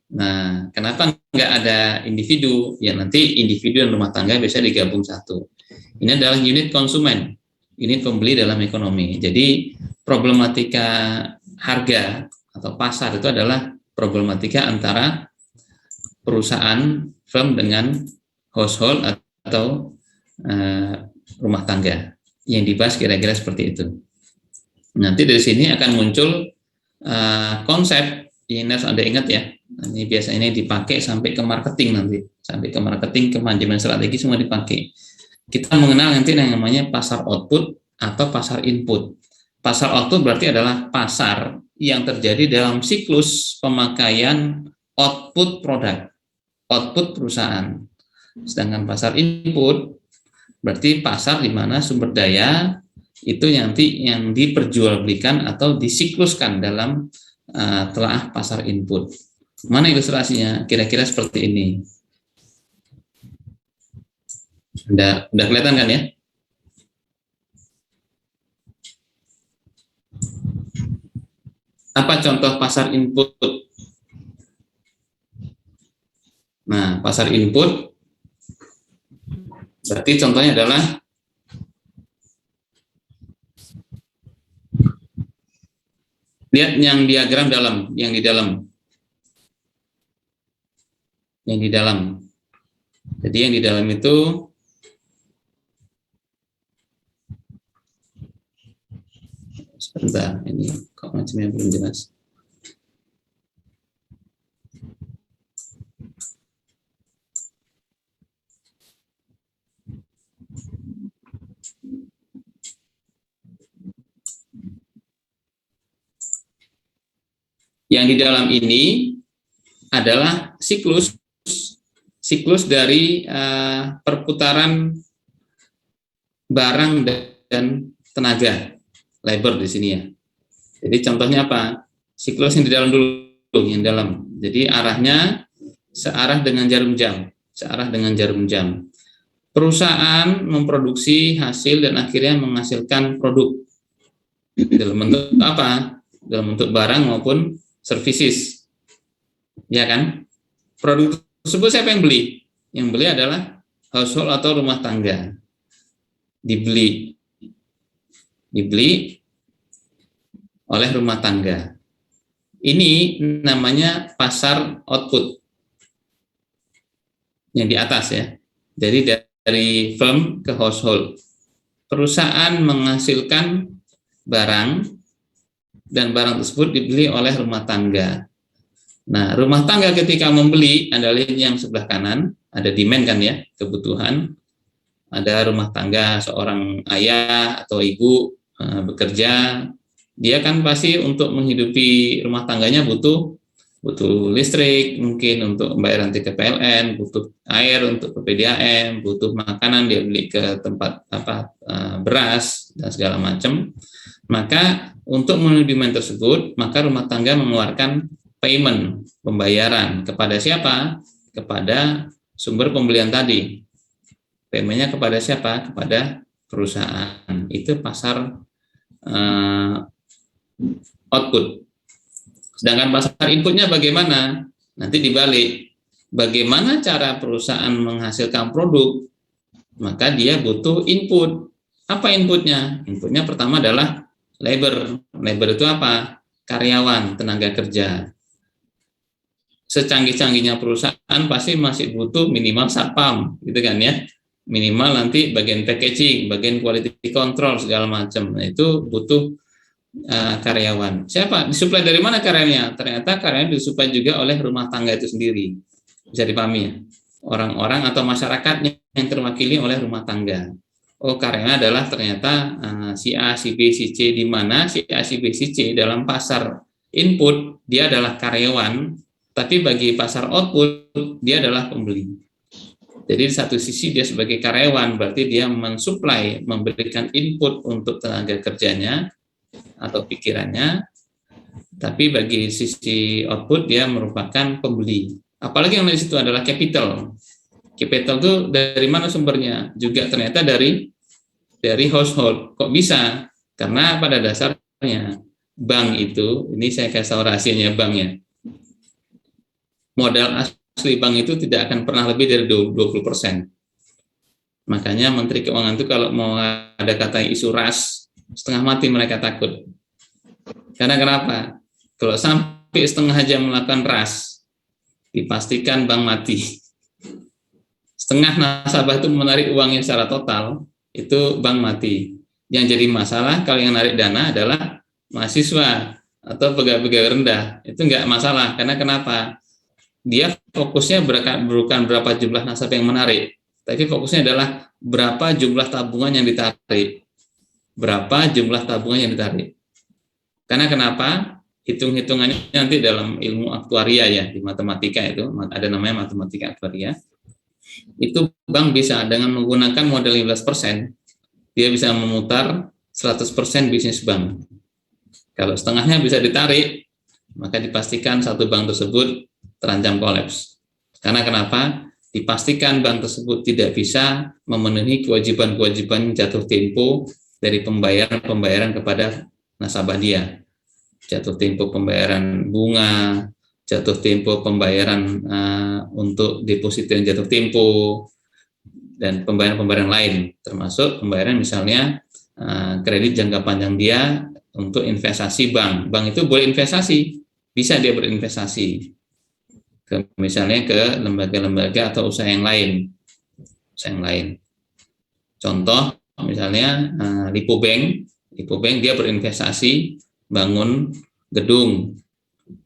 Nah, kenapa nggak ada individu? Ya nanti individu dan rumah tangga bisa digabung satu. Ini adalah unit konsumen, unit pembeli dalam ekonomi. Jadi problematika harga atau pasar itu adalah problematika antara perusahaan firm dengan household atau rumah tangga. Yang dibahas kira-kira seperti itu. Nanti dari sini akan muncul konsep, ini harus Anda ingat ya. Ini biasanya dipakai sampai ke marketing nanti, sampai ke marketing, ke manajemen strategi semua dipakai. Kita mengenal nanti yang namanya pasar output atau pasar input. Pasar output berarti adalah pasar yang terjadi dalam siklus pemakaian output produk. output perusahaan. Sedangkan pasar input berarti pasar di mana sumber daya itu nanti yang diperjualbelikan atau disikluskan dalam telaah pasar input. Mana ilustrasinya? Kira-kira seperti ini. Udah kelihatan kan ya? Apa contoh pasar input? Nah, pasar input berarti contohnya adalah lihat yang diagram dalam, yang di dalam. Jadi yang di dalam itu sebentar, ini kok macamnya belum jelas. Yang di dalam ini adalah siklus dari perputaran barang dan tenaga, labor di sini ya. Jadi contohnya apa? Siklus yang di dalam dulu, yang dalam. Jadi arahnya searah dengan jarum jam. Perusahaan memproduksi hasil dan akhirnya menghasilkan produk dalam bentuk apa? Dalam bentuk barang maupun services, ya kan? Produk tersebut siapa yang beli? Yang beli adalah household atau rumah tangga. Dibeli oleh rumah tangga. Ini namanya pasar output yang di atas ya. Jadi dari firm ke household. Perusahaan menghasilkan barang dan barang tersebut dibeli oleh rumah tangga. Nah, rumah tangga ketika membeli, Anda lihat yang sebelah kanan, ada demand kan ya, kebutuhan. Ada rumah tangga, seorang ayah atau ibu bekerja, dia kan pasti untuk menghidupi rumah tangganya butuh listrik, mungkin untuk pembayaran tiket PLN, butuh air untuk PPDAM, butuh makanan dia beli ke tempat beras dan segala macam. Maka untuk memenuhi demand tersebut, maka rumah tangga mengeluarkan payment, pembayaran kepada siapa? Kepada sumber pembelian tadi. Paymentnya kepada siapa? Kepada perusahaan. Itu pasar output. Sedangkan pasar inputnya bagaimana? Nanti dibalik. Bagaimana cara perusahaan menghasilkan produk? Maka dia butuh input. Apa inputnya? Inputnya pertama adalah labor. Labor itu apa? Karyawan, tenaga kerja. Secanggih-canggihnya perusahaan pasti masih butuh minimal satpam, gitu kan ya. Minimal nanti bagian packaging, bagian quality control segala macam. Nah, itu butuh karyawan. Siapa? Disuplai dari mana karyanya? Ternyata karyanya disuplai juga oleh rumah tangga itu sendiri. Bisa dipahami ya? Orang-orang atau masyarakatnya yang terwakili oleh rumah tangga. Oh, karyanya adalah ternyata si A, si B, si C, di mana si A, si B, si C dalam pasar input dia adalah karyawan, tapi bagi pasar output dia adalah pembeli. Jadi di satu sisi dia sebagai karyawan, berarti dia mensuplai, memberikan input untuk tenaga kerjanya atau pikirannya, tapi bagi sisi output dia merupakan pembeli. Apalagi yang di situ adalah capital. Capital itu dari mana sumbernya? Juga ternyata dari household. Kok bisa? Karena pada dasarnya bank itu, ini saya kasih tahu rahasianya banknya. Modal asli bank itu tidak akan pernah lebih dari 20%. Makanya Menteri Keuangan itu kalau mau ada kata isu ras, setengah mati mereka takut. Karena kenapa? Kalau sampai setengah jam melakukan ras, dipastikan bank mati. Setengah nasabah itu menarik uangnya secara total, itu bank mati. Yang jadi masalah kalau yang narik dana adalah mahasiswa atau pegawai-pegawai rendah. Itu enggak masalah, karena kenapa? Dia fokusnya bukan berapa jumlah nasabah yang menarik, tapi fokusnya adalah berapa jumlah tabungan yang ditarik. Berapa jumlah tabungan yang ditarik. Karena kenapa? hitung-hitungannya nanti dalam ilmu aktuaria ya, di matematika itu ada namanya matematika aktuaria. Itu bank bisa dengan menggunakan modal 15%, dia bisa memutar 100% bisnis bank. Kalau setengahnya bisa ditarik, maka dipastikan satu bank tersebut terancam kolaps. Karena kenapa? Dipastikan bank tersebut tidak bisa memenuhi kewajiban-kewajiban jatuh tempo dari pembayaran kepada nasabah dia. Jatuh tempo pembayaran bunga, jatuh tempo pembayaran untuk deposito yang jatuh tempo, dan pembayaran-pembayaran lain, termasuk pembayaran misalnya kredit jangka panjang dia untuk investasi bank. Bank itu boleh investasi, bisa dia berinvestasi misalnya ke lembaga-lembaga atau usaha yang lain. Contoh misalnya Lipo Bank dia berinvestasi bangun gedung,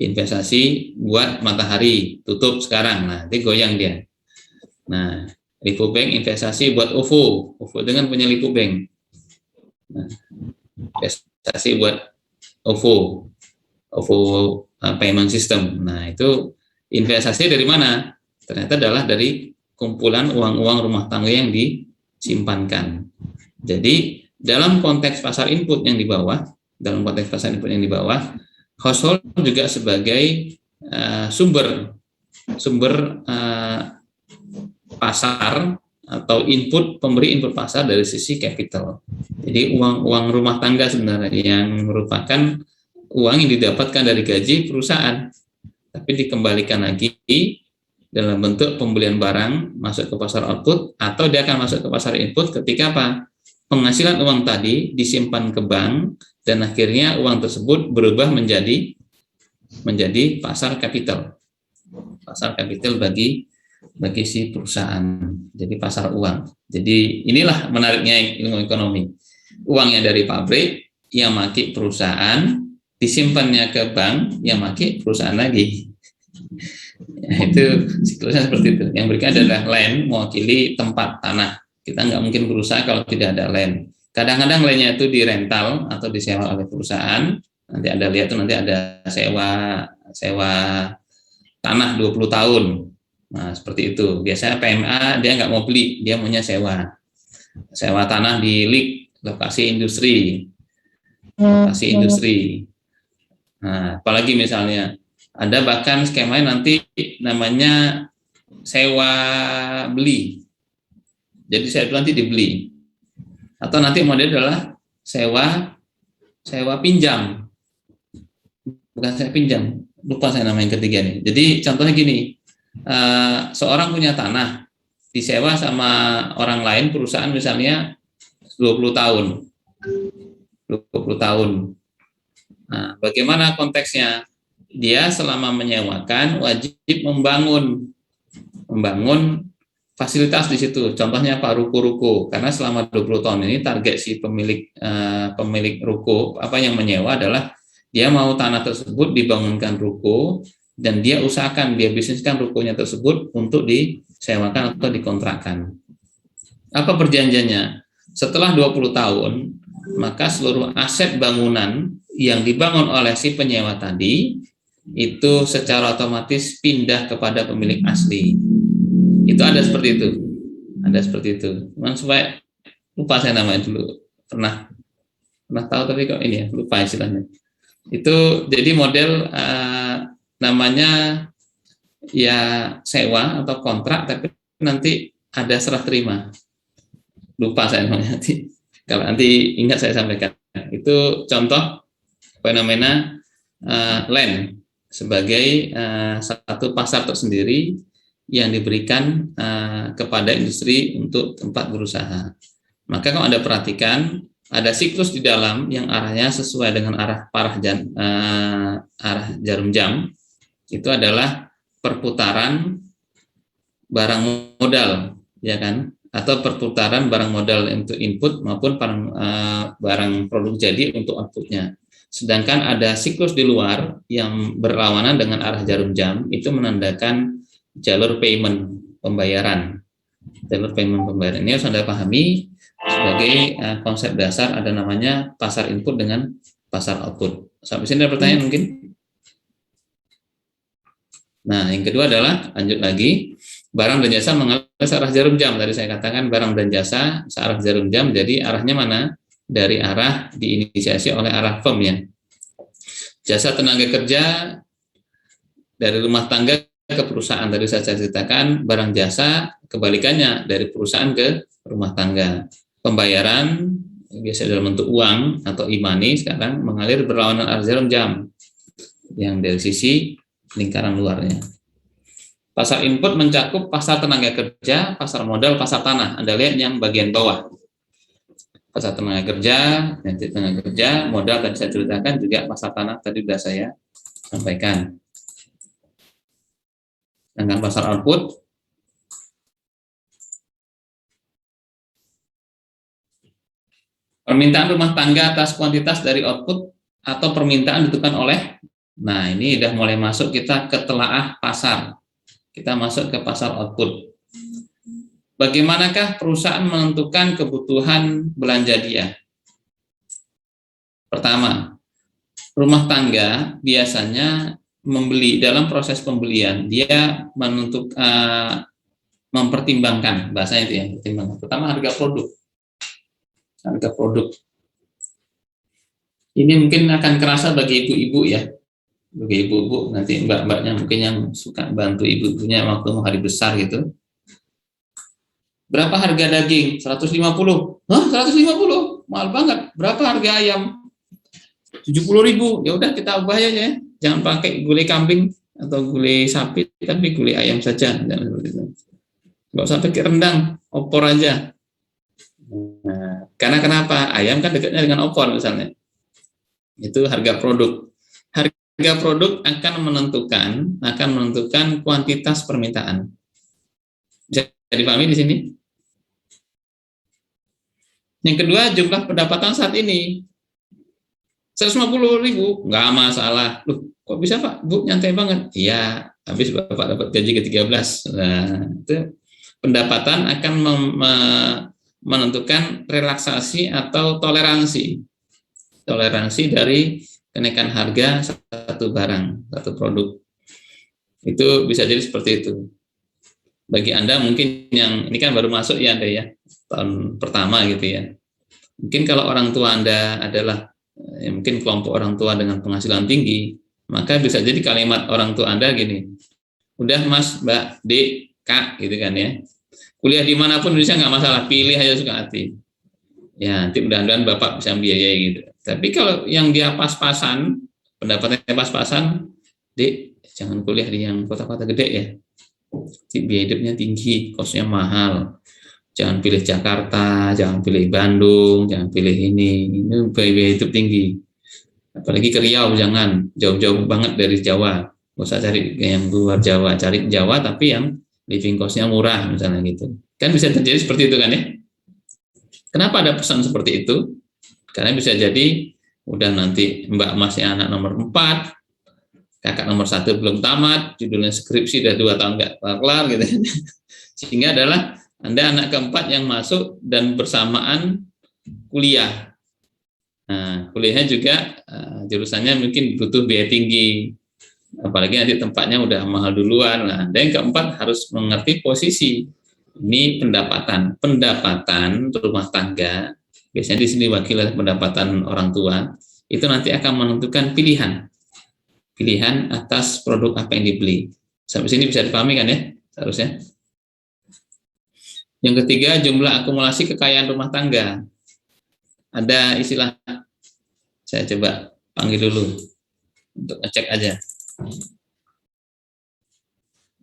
investasi buat matahari tutup sekarang, nanti goyang dia. Nah, Lipo Bank investasi buat OVO dengan punya Lipo Bank. Nah, investasi buat OVO payment system. Nah, itu investasi dari mana? Ternyata adalah dari kumpulan uang-uang rumah tangga yang disimpankan. Jadi, dalam konteks pasar input yang di bawah, household juga sebagai sumber pasar atau pemberi input pasar dari sisi capital. Jadi uang rumah tangga sebenarnya yang merupakan uang yang didapatkan dari gaji perusahaan, tapi dikembalikan lagi dalam bentuk pembelian barang masuk ke pasar output, atau dia akan masuk ke pasar input ketika apa? Penghasilan uang tadi disimpan ke bank dan akhirnya uang tersebut berubah menjadi pasar kapital bagi si perusahaan. Jadi pasar uang. Jadi inilah menariknya ilmu ekonomi. Uangnya dari pabrik yang maki perusahaan, disimpannya ke bank yang maki perusahaan lagi. Itu siklusnya seperti itu. Yang berikutnya adalah land, mewakili tempat tanah. Kita nggak mungkin berusaha kalau tidak ada land. Kadang-kadang landnya itu dirental atau disewa oleh perusahaan. Nanti ada lihat tuh, nanti ada sewa tanah 20 tahun. Nah, seperti itu. Biasanya PMA dia nggak mau beli, dia maunya sewa. Sewa tanah di lokasi industri. Nah, apalagi misalnya ada bahkan skemanya nanti namanya sewa beli. Jadi saya itu nanti dibeli. Atau nanti model adalah sewa pinjam. Bukan saya pinjam, lupa saya nama yang ketiga nih. Jadi contohnya gini, seorang punya tanah, disewa sama orang lain, perusahaan misalnya 20 tahun. Nah, bagaimana konteksnya? Dia selama menyewakan wajib membangun fasilitas di situ. Contohnya apa? Ruko-ruko. Karena selama 20 tahun ini target si pemilik ruko yang menyewa adalah dia mau tanah tersebut dibangunkan ruko dan dia usahakan, dia bisniskan rukonya tersebut untuk disewakan atau dikontrakkan. Apa perjanjiannya? Setelah 20 tahun, maka seluruh aset bangunan yang dibangun oleh si penyewa tadi itu secara otomatis pindah kepada pemilik asli. Itu ada seperti itu. Cuman supaya lupa saya namanya dulu. Pernah tahu tapi kok ini ya, lupa istilahnya. Itu jadi model namanya ya sewa atau kontrak, tapi nanti ada serah terima. Lupa saya namanya nanti. Kalau nanti ingat saya sampaikan. Itu contoh fenomena land sebagai satu pasar tersendiri yang diberikan kepada industri untuk tempat berusaha. Maka kalau Anda perhatikan, ada siklus di dalam yang arahnya sesuai dengan arah jarum jam. Itu adalah perputaran barang modal, ya kan? Atau perputaran barang modal untuk input maupun barang produk jadi untuk outputnya. Sedangkan ada siklus di luar yang berlawanan dengan arah jarum jam, itu menandakan jalur payment pembayaran. Ini harus Anda pahami sebagai konsep dasar, ada namanya pasar input dengan pasar output. Sampai sini ada pertanyaan mungkin? Nah, yang kedua adalah, lanjut lagi, barang dan jasa mengalir searah jarum jam. Tadi saya katakan barang dan jasa searah jarum jam, jadi arahnya mana? Dari arah diinisiasi oleh arah firm ya. Jasa tenaga kerja dari rumah tangga ke perusahaan. Tadi saya ceritakan barang jasa kebalikannya dari perusahaan ke rumah tangga. Pembayaran biasa dalam bentuk uang atau e-money sekarang mengalir berlawanan arah jarum jam yang dari sisi lingkaran luarnya. Pasar input mencakup pasar tenaga kerja, pasar modal, pasar tanah. Anda lihat yang bagian bawah. Pasar tenaga kerja, modal tadi saya ceritakan, juga pasar tanah tadi sudah saya sampaikan. Dengan pasar output, permintaan rumah tangga atas kuantitas dari output atau permintaan ditentukan oleh, nah ini udah mulai masuk kita ke telaah pasar. Kita masuk ke pasar output. Bagaimanakah perusahaan menentukan kebutuhan belanja dia? Pertama, rumah tangga biasanya membeli, dalam proses pembelian dia mempertimbangkan, bahasanya itu ya, pertimbangkan. Pertama harga produk. Harga produk. Ini mungkin akan kerasa bagi ibu-ibu ya. Bagi ibu-ibu, nanti mbak-mbaknya mungkin yang suka bantu ibu-ibunya waktu mau hari besar gitu. Berapa harga daging? 150. Hah, 150? Mahal banget. Berapa harga ayam? 70.000. Ya udah kita ubah aja ya. Jangan pakai gulai kambing atau gulai sapi, tapi gulai ayam saja. Jangan seperti itu. Nggak usah pakai rendang, opor aja. Nah, karena kenapa? Ayam kan dekatnya dengan opor misalnya. Itu harga produk. Harga produk akan menentukan kuantitas permintaan. Bisa dipahami di sini? Yang kedua, jumlah pendapatan saat ini. 150.000, nggak masalah. Loh, kok bisa Pak? Bu, nyantai banget. Iya, habis Bapak dapat gaji ke-13. Nah, itu pendapatan akan menentukan relaksasi atau toleransi. Toleransi dari kenaikan harga satu barang, satu produk. Itu bisa jadi seperti itu. Bagi Anda mungkin yang, ini kan baru masuk ya Anda ya, tahun pertama gitu ya. Mungkin kalau orang tua Anda adalah mungkin kelompok orang tua dengan penghasilan tinggi, maka bisa jadi kalimat orang tua Anda gini, udah Mas, Mbak, Dek, Kak gitu kan ya, kuliah dimanapun Indonesia nggak masalah, pilih aja suka hati. Ya, nanti mudah-mudahan Bapak bisa membiayai gitu. Tapi kalau yang dia pas-pasan, pendapatnya pas-pasan, Dek, jangan kuliah di yang kota-kota gede ya. Biaya hidupnya tinggi, kosnya mahal. Jangan pilih Jakarta, jangan pilih Bandung, jangan pilih ini biaya hidup tinggi. Apalagi ke Riau, jangan, jauh-jauh banget dari Jawa. Nggak usah cari yang luar Jawa, cari Jawa tapi yang living cost-nya murah misalnya gitu. Kan bisa terjadi seperti itu kan ya. Kenapa ada pesan seperti itu? Karena bisa jadi udah nanti Mbak masih anak nomor 4, kakak nomor 1 belum tamat, judulnya skripsi udah 2 tahun nggak kelar gitu. Sehingga adalah Anda anak keempat yang masuk dan bersamaan kuliah. Nah, kuliahnya juga jurusannya mungkin butuh biaya tinggi. Apalagi nanti tempatnya udah mahal duluan. Nah, Anda yang keempat harus mengerti posisi. Ini pendapatan rumah tangga, biasanya di sini wakil pendapatan orang tua, itu nanti akan menentukan pilihan atas produk apa yang dibeli. Sampai sini bisa dipahami kan ya, seharusnya. Yang ketiga, jumlah akumulasi kekayaan rumah tangga. Ada istilah, saya coba panggil dulu untuk ngecek aja.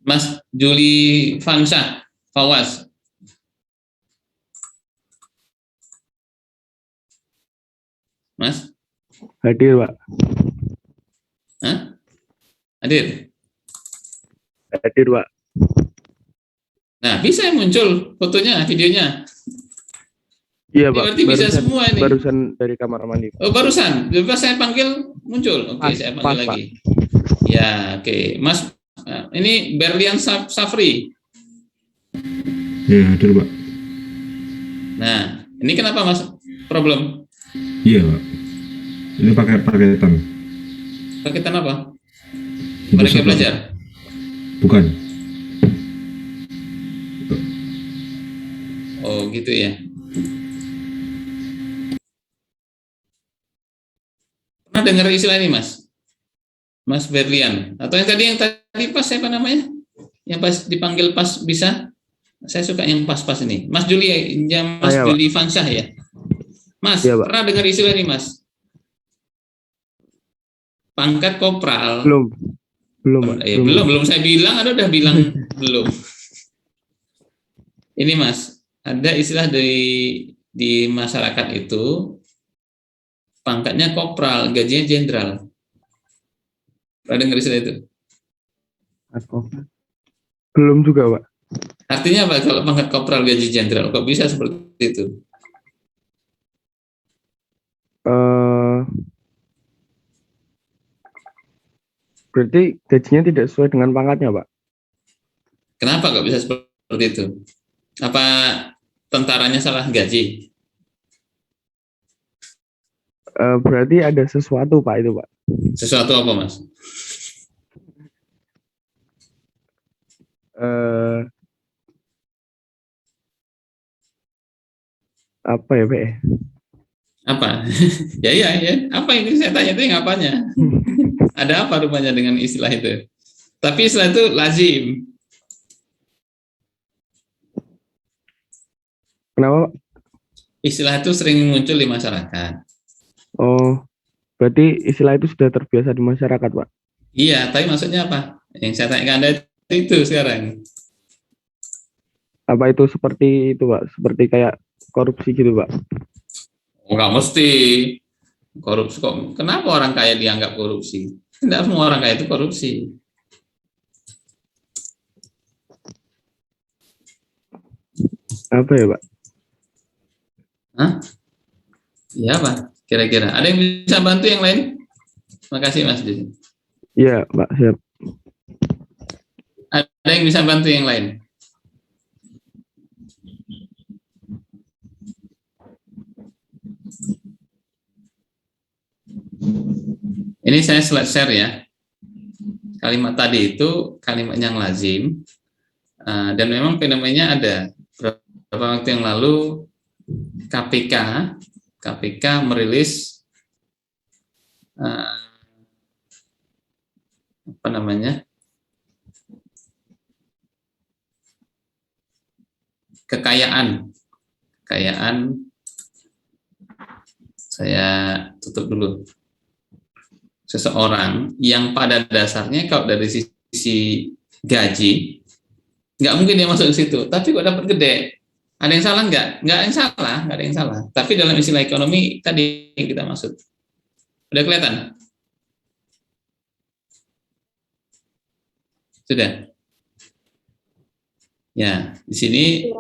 Mas Juli Fansa, Fawas. Mas? Hadir, Pak. Hah? Hadir? Hadir, Pak. Nah, bisa muncul fotonya, videonya. Iya, Ini Pak. berarti bisa semua ini. Barusan dari kamar mandi. Oh, barusan. Coba saya panggil, muncul. Oke, saya panggil lagi. Ya, oke. Mas, ini Berlian Safri. Ya, hadir, Pak. Nah, ini kenapa Mas? Problem? Iya, Pak. Ini pakai paketan. Paketan apa? Untuk Mereka satu. belajar. Bukan. Oh gitu ya. Pernah dengar istilah ini Mas? Mas Berlian. Atau yang tadi pas siapa namanya? Yang pas dipanggil pas bisa? Saya suka yang pas-pas ini. Mas Juli, yang Mas Saya, Pak. Juli Fansah ya. Mas, Iya, Pak. pernah dengar istilah ini Mas? Pangkat kopral. Belum, Pak. Belum saya bilang, Anda udah bilang belum. Ini Mas, ada istilah di masyarakat itu pangkatnya kopral, gajinya jenderal. Pernah dengar istilah itu? Belum juga, Pak. Artinya apa kalau pangkat kopral gaji jenderal? Kok bisa seperti itu? Berarti gajinya tidak sesuai dengan pangkatnya, Pak. Kenapa kok bisa seperti itu? Apa tentaranya salah gaji? Berarti ada sesuatu, Pak, itu, Pak. Sesuatu apa, Mas? Apa ya, Pak? Apa? ya. Apa ini saya tanya itu yang apanya? Ada apa rupanya dengan istilah itu? Tapi istilah itu lazim. Kenapa, Pak? Istilah itu sering muncul di masyarakat. Oh, berarti istilah itu sudah terbiasa di masyarakat, Pak. Iya, tapi maksudnya apa? Yang saya tanya ke Anda itu sekarang. Apa itu seperti itu, Pak? Seperti kayak korupsi gitu, Pak? Enggak mesti korupsi kok. Kenapa orang kaya dianggap korupsi? Tidak semua orang kaya itu korupsi. Apa ya, Pak? Hah? Iya, Pak. Kira-kira. Ada yang bisa bantu yang lain? Makasih, Mas. Iya, Pak. Siap. Ada yang bisa bantu yang lain? Ini saya share ya. Kalimat tadi itu kalimat yang lazim. Dan memang fenomenanya ada. Beberapa waktu yang lalu KPK merilis kekayaan. Saya tutup dulu. Seseorang yang pada dasarnya kalau dari sisi gaji nggak mungkin dia masuk ke situ, tapi kok dapat gede. Ada yang salah nggak? Nggak ada yang salah. Tapi dalam istilah ekonomi tadi yang kita maksud. Udah kelihatan? Sudah? Ya, di sini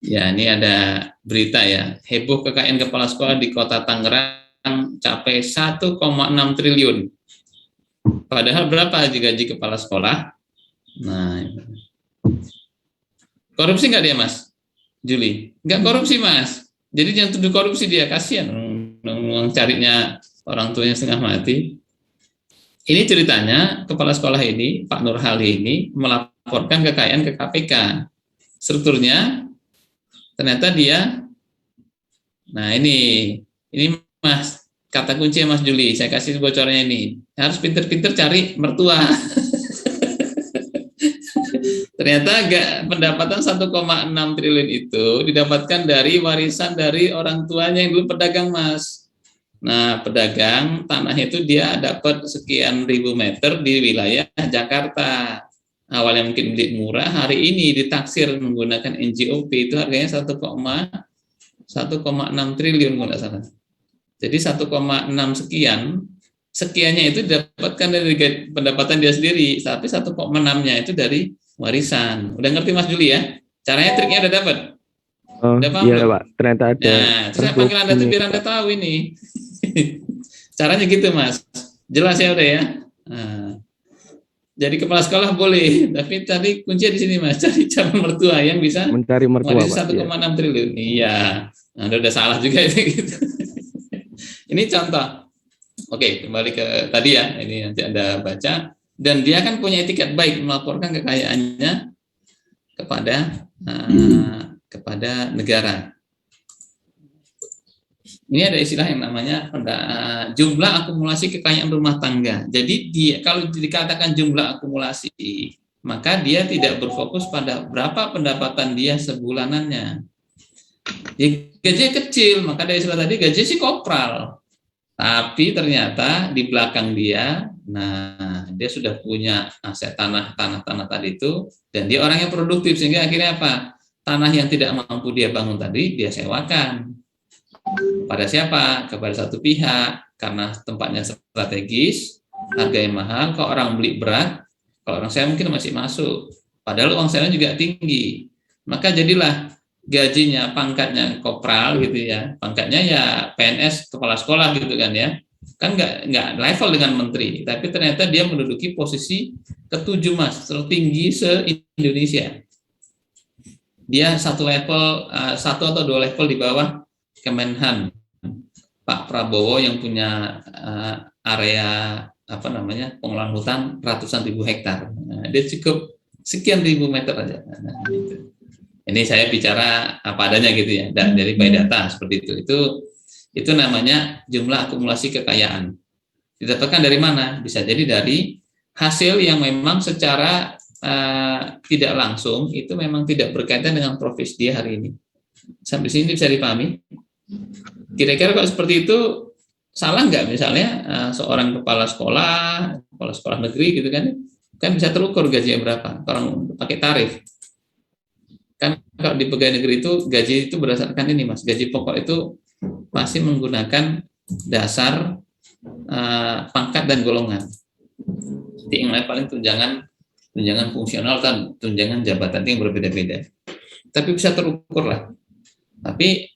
ya ini ada berita ya. Heboh kekayaan kepala sekolah di Kota Tangerang capai 1,6 triliun. Padahal berapa gaji kepala sekolah? Nah, korupsi nggak dia, Mas? Juli, nggak korupsi, Mas. Jadi jangan tuduh korupsi dia, kasihan carinya orang tuanya setengah mati. Ini ceritanya kepala sekolah ini, Pak Nurhali ini melaporkan kekayaan ke KPK. Strukturnya ternyata dia, nah ini Mas, kata kunci Mas Juli, saya kasih bocornya ini, harus pinter-pinter cari mertua. Ternyata pendapatan 1,6 triliun itu didapatkan dari warisan dari orang tuanya yang dulu pedagang, Mas. Nah, pedagang tanah itu dia dapat sekian ribu meter di wilayah Jakarta. Awalnya mungkin beli murah, hari ini ditaksir menggunakan NJOP itu harganya 1,6 triliun kalau tidak salah. Jadi 1,6 sekiannya itu didapatkan dari pendapatan dia sendiri, tapi 1,6-nya itu dari warisan. Udah ngerti Mas Juli ya? Caranya, triknya udah dapat? Udah paham? Iya, Pak. Ternyata ada. Nah, saya panggil Anda tuh biar Anda tahu ini. Caranya gitu, Mas. Jelas ya udah ya? Nah, jadi kepala sekolah boleh, tapi tadi kuncinya di sini, Mas. Cari calon mertua yang bisa mencari mertua, Pak. 1,6 triliun. Iya. Nah, udah salah juga itu gitu. Ini contoh. Oke, kembali ke tadi ya, ini nanti Anda baca. Dan dia kan punya etiket baik melaporkan kekayaannya kepada negara. Ini ada istilah yang namanya jumlah akumulasi kekayaan rumah tangga. Jadi kalau dikatakan jumlah akumulasi, maka dia tidak berfokus pada berapa pendapatan dia sebulanannya. Gajinya kecil, maka dari istilah tadi gaji sih kopral. Tapi ternyata di belakang dia, dia sudah punya aset tanah tadi itu, dan dia orang yang produktif, sehingga akhirnya apa? Tanah yang tidak mampu dia bangun tadi, dia sewakan. Pada siapa? Kepada satu pihak, karena tempatnya strategis, harganya mahal. Kalau orang beli berat, kalau orang sewa mungkin masih masuk, padahal uang sewa juga tinggi. Maka jadilah gajinya, pangkatnya kopral gitu ya, pangkatnya ya PNS kepala sekolah gitu kan ya, kan nggak level dengan menteri, tapi ternyata dia menduduki posisi ke-7 Mas, tertinggi se-Indonesia. Dia satu atau dua level di bawah Kemenhan Pak Prabowo yang punya area pengelolaan hutan ratusan ribu hektar. Dia cukup sekian ribu meter aja. Gitu. Ini saya bicara apa adanya gitu ya, dari by data seperti itu. Itu namanya jumlah akumulasi kekayaan. Didapatkan dari mana? Bisa jadi dari hasil yang memang secara tidak langsung itu memang tidak berkaitan dengan profesi dia hari ini. Sampai sini bisa dipahami? Kira-kira kalau seperti itu salah nggak misalnya seorang kepala sekolah negeri gitu kan bisa terukur gajinya berapa, orang pakai tarif. Kan kalau di pegawai negeri itu gaji itu berdasarkan ini Mas, gaji pokok itu masih menggunakan dasar pangkat dan golongan. Yang lain paling tunjangan fungsional dan tunjangan jabatan yang berbeda-beda. Tapi bisa terukur lah. Tapi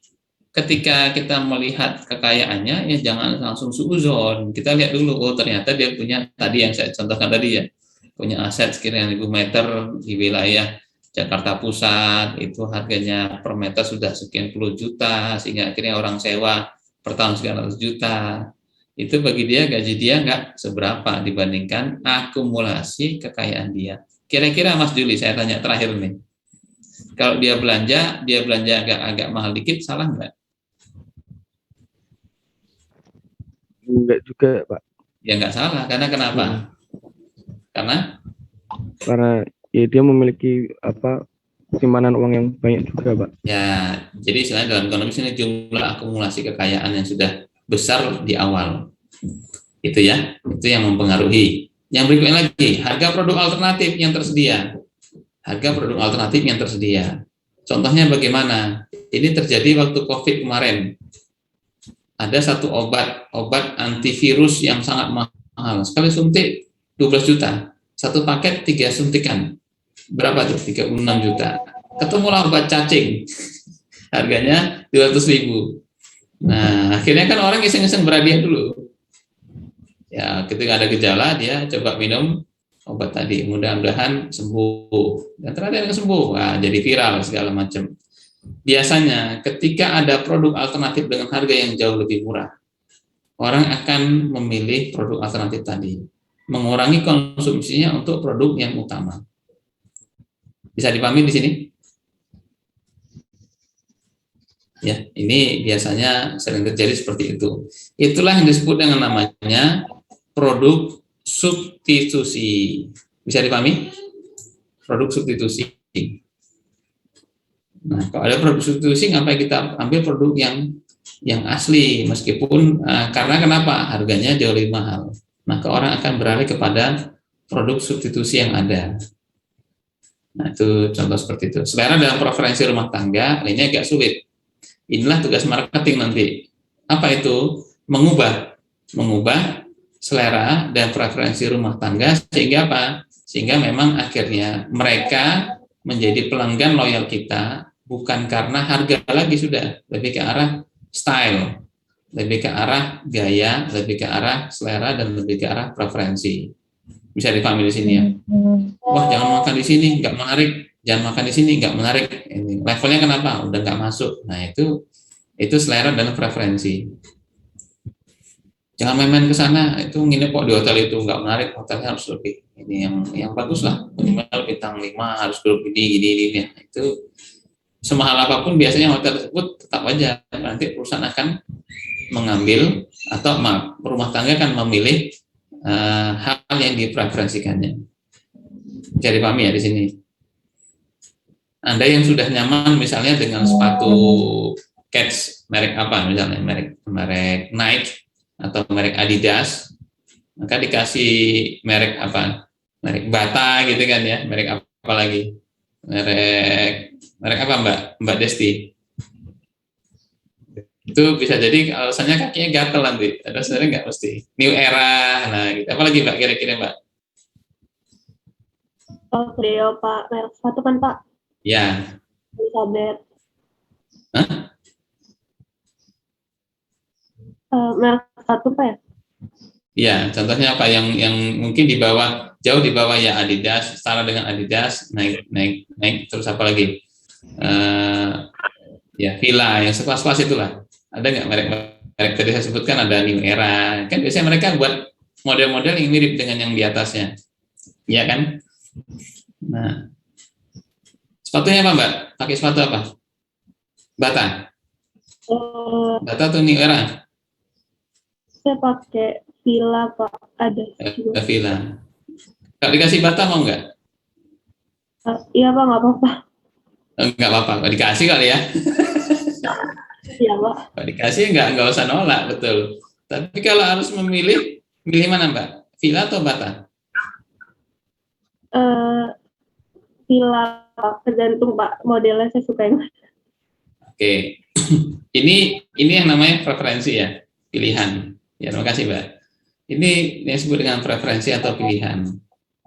ketika kita melihat kekayaannya, ya jangan langsung suuzon. Kita lihat dulu, oh ternyata dia punya, tadi yang saya contohkan tadi ya, punya aset sekian 1.000 meter di wilayah Jakarta Pusat, itu harganya per meter sudah sekian puluh juta, sehingga akhirnya orang sewa per tahun sekian ratus juta. Itu bagi dia, gaji dia nggak seberapa dibandingkan akumulasi kekayaan dia. Kira-kira Mas Juli, saya tanya terakhir nih, kalau dia belanja agak mahal dikit, salah nggak? Enggak juga, Pak. Ya nggak salah, karena kenapa? Karena ya dia memiliki simpanan uang yang banyak juga, Pak. Ya, jadi istilahnya dalam ekonomi ini jumlah akumulasi kekayaan yang sudah besar di awal. Itu ya, itu yang mempengaruhi. Yang berikutnya lagi, harga produk alternatif yang tersedia. Harga produk alternatif yang tersedia. Contohnya bagaimana? Ini terjadi waktu COVID kemarin. Ada satu obat antivirus yang sangat mahal. Sekali suntik 12 juta. Satu paket 3 suntikan. Berapa tuh? 36 juta. Ketemulah obat cacing. Harganya 200.000. Nah, akhirnya kan orang iseng-iseng berhadiah dulu. Ya, ketika ada gejala dia coba minum obat tadi, mudah-mudahan sembuh. Dan ternyata yang sembuh, wah, jadi viral segala macam. Biasanya ketika ada produk alternatif dengan harga yang jauh lebih murah, orang akan memilih produk alternatif tadi, mengurangi konsumsinya untuk produk yang utama. Bisa dipahami di sini? Ya, ini biasanya sering terjadi seperti itu. Itulah yang disebut dengan namanya produk substitusi. Bisa dipahami? Produk substitusi. Nah, kalau ada produk substitusi, ngapain kita ambil produk yang asli, meskipun karena kenapa? Harganya jauh lebih mahal. Maka orang akan beralih kepada produk substitusi yang ada. Nah, itu contoh seperti itu. Selera dalam preferensi rumah tangga, ini agak sulit. Inilah tugas marketing nanti. Apa itu? Mengubah selera dan preferensi rumah tangga sehingga apa? Sehingga memang akhirnya mereka menjadi pelanggan loyal kita bukan karena harga lagi sudah, lebih ke arah style, lebih ke arah gaya, lebih ke arah selera dan lebih ke arah preferensi. Bisa dipahami di sini ya. Wah, jangan makan di sini, nggak menarik. Jangan makan di sini, nggak menarik. Ini levelnya kenapa? Udah nggak masuk. Nah, itu selera dan preferensi. Jangan main-main ke sana, itu nginep kok di hotel itu nggak menarik, hotelnya harus lebih ini yang bagus lah, minimal bintang 5 harus grup ini. Ya. Itu semahal apapun biasanya hotel tersebut tetap aja nanti perusahaan akan mengambil atau rumah tangga akan memilih hal yang dipreferensikannya. Jadi pahami ya di sini. Anda yang sudah nyaman misalnya dengan sepatu Keds merek apa misalnya, merek Nike atau merek Adidas, maka dikasih merek apa? Merek Bata gitu kan ya, merek apa lagi? Merek apa Mbak Desti? Itu bisa jadi alasannya kakinya gatel nanti, ada sebenarnya nggak mesti. New Era, nah gitu. Apalagi Mbak kira-kira Mbak? Oh, Deo Pak, merek sepatu kan Pak? Ya. Elizabeth. Hah? Merek sepatu Pak ya? Ya, contohnya apa yang mungkin di bawah, jauh di bawah ya Adidas, setara dengan Adidas, naik terus apa lagi? Ya Fila yang sekelas-kelas itulah. Ada nggak merek tadi saya sebutkan, ada New Era, kan biasanya mereka buat model-model yang mirip dengan yang di atasnya, ya kan? Nah, sepatunya apa Mbak? Pakai sepatu apa? Bata? Bata atau New Era? Saya pakai Fila Pak, ada juga. Fila. Kalau dikasih Bata mau nggak? Iya Pak, nggak apa-apa. Nggak apa-apa, kalau dikasih kali ya. Iya Pak. Kalau dikasih nggak usah nolak, betul. Tapi kalau harus memilih, milih mana Mbak? Fila atau Bata? Fila Pak, tergantung Pak, modelnya saya suka yang mana. Oke, ini yang namanya preferensi ya, pilihan. Ya, terima kasih Mbak. Ini yang disebut dengan preferensi atau pilihan.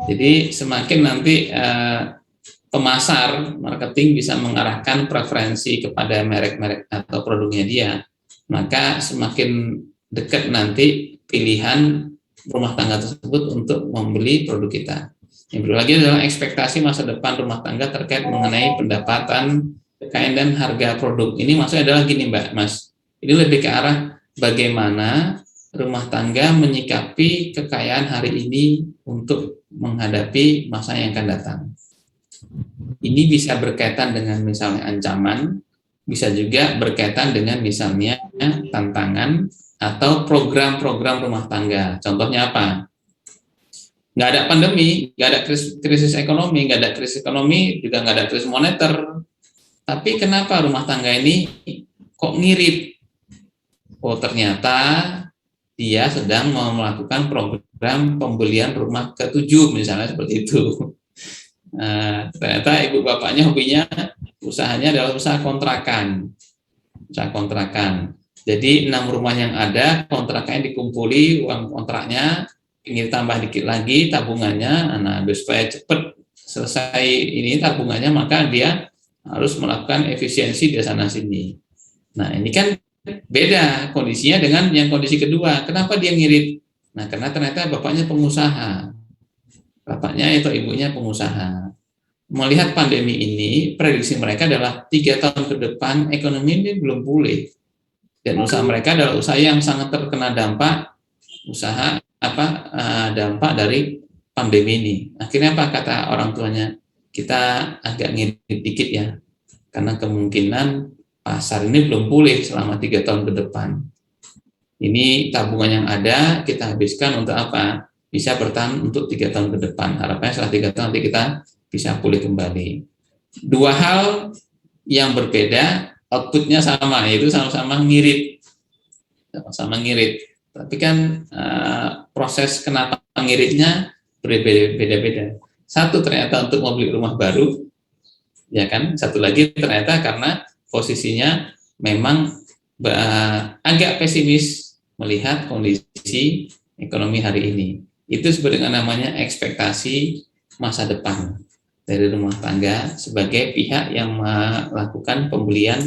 Jadi semakin nanti pemasar marketing bisa mengarahkan preferensi kepada merek-merek atau produknya dia, maka semakin dekat nanti pilihan rumah tangga tersebut untuk membeli produk kita. Yang kedua lagi adalah ekspektasi masa depan rumah tangga terkait mengenai pendapatan, kekayaan dan harga produk. Ini maksudnya adalah gini Mbak, Mas. Ini lebih ke arah bagaimana rumah tangga menyikapi kekayaan hari ini untuk menghadapi masa yang akan datang. Ini bisa berkaitan dengan misalnya ancaman, bisa juga berkaitan dengan misalnya tantangan atau program-program rumah tangga. Contohnya apa? Nggak ada pandemi, nggak ada krisis ekonomi, juga nggak ada krisis moneter. Tapi kenapa rumah tangga ini kok ngirit? Oh ternyata dia sedang mau melakukan program pembelian rumah ke-7 misalnya seperti itu. Nah, ternyata ibu bapaknya hobinya usahanya adalah usaha kontrakan. Jadi 6 rumah yang ada kontrakannya dikumpuli, uang kontraknya ingin tambah dikit lagi tabungannya. Nah, supaya cepat selesai ini tabungannya, maka dia harus melakukan efisiensi di sana sini. Nah, ini kan beda kondisinya dengan yang kondisi kedua. Kenapa dia ngirit? Nah, karena ternyata bapaknya pengusaha. Bapaknya atau ibunya pengusaha. Melihat pandemi ini, prediksi mereka adalah 3 tahun ke depan ekonomi ini belum pulih. Dan usaha mereka adalah usaha yang sangat terkena dampak dampak dari pandemi ini. Akhirnya apa kata orang tuanya? Kita agak ngirit dikit ya. Karena kemungkinan pasar ini belum pulih selama 3 tahun ke depan. Ini tabungan yang ada kita habiskan untuk apa? Bisa bertahan untuk 3 tahun ke depan. Harapannya setelah 3 tahun nanti kita bisa pulih kembali. 2 hal yang berbeda, outputnya sama, yaitu sama-sama ngirit. Tapi kan proses kenapa ngiritnya berbeda-beda. Satu ternyata untuk membeli rumah baru, ya kan? Satu lagi ternyata karena posisinya memang agak pesimis melihat kondisi ekonomi hari ini. Itu sebenarnya namanya ekspektasi masa depan dari rumah tangga sebagai pihak yang melakukan pembelian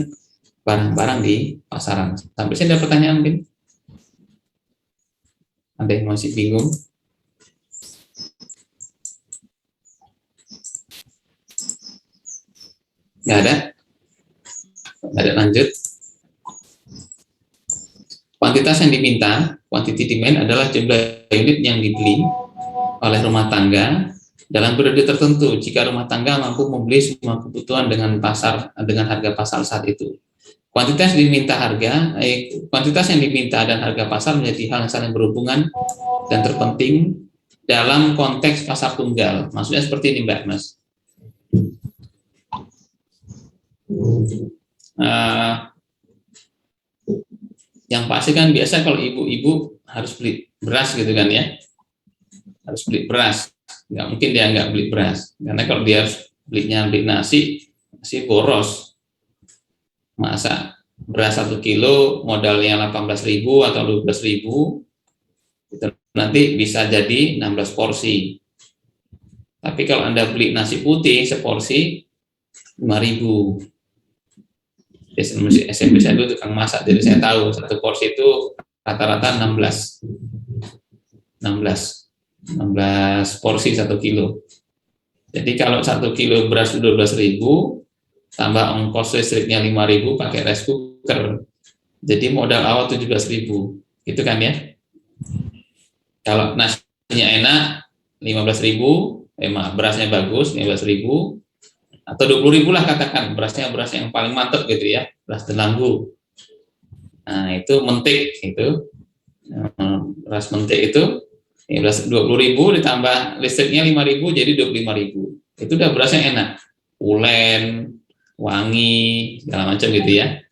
barang-barang di pasaran. Sampai sini ada pertanyaan mungkin? Ada yang masih bingung? Nggak ada? Nggak ada, lanjut. Kuantitas kuantitas yang diminta, quantity demand adalah jumlah unit yang dibeli oleh rumah tangga dalam periode tertentu jika rumah tangga mampu membeli semua kebutuhan dengan harga pasar saat itu. Kuantitas yang diminta dan harga pasar menjadi hal yang saling berhubungan dan terpenting dalam konteks pasar tunggal. Maksudnya seperti ini, Mbak Mas. Yang pasti kan biasa kalau ibu-ibu harus beli beras gitu kan ya, harus beli beras. Nggak mungkin dia nggak beli beras, karena kalau dia harus beli nasi boros. Masa beras 1 kilo modalnya 18.000 atau 12.000, itu nanti bisa jadi 16 porsi. Tapi kalau Anda beli nasi putih seporsi 5.000. SMP saya dulu tukang masak, jadi saya tahu satu porsi itu rata-rata 16 porsi 1 kilo. Jadi kalau 1 kilo beras 12.000 tambah ongkos listriknya 5.000 pakai rice cooker, jadi modal awal 17.000, gitu kan ya. Kalau nasinya enak 15.000, berasnya bagus 15.000 atau 20.000 lah katakan, beras yang paling mantap gitu ya, beras Delanggu. Nah itu mentik, itu beras mentik itu 20.000 ditambah listriknya 5.000 jadi 25.000. Itu udah berasnya enak, ulen, wangi, segala macam gitu ya.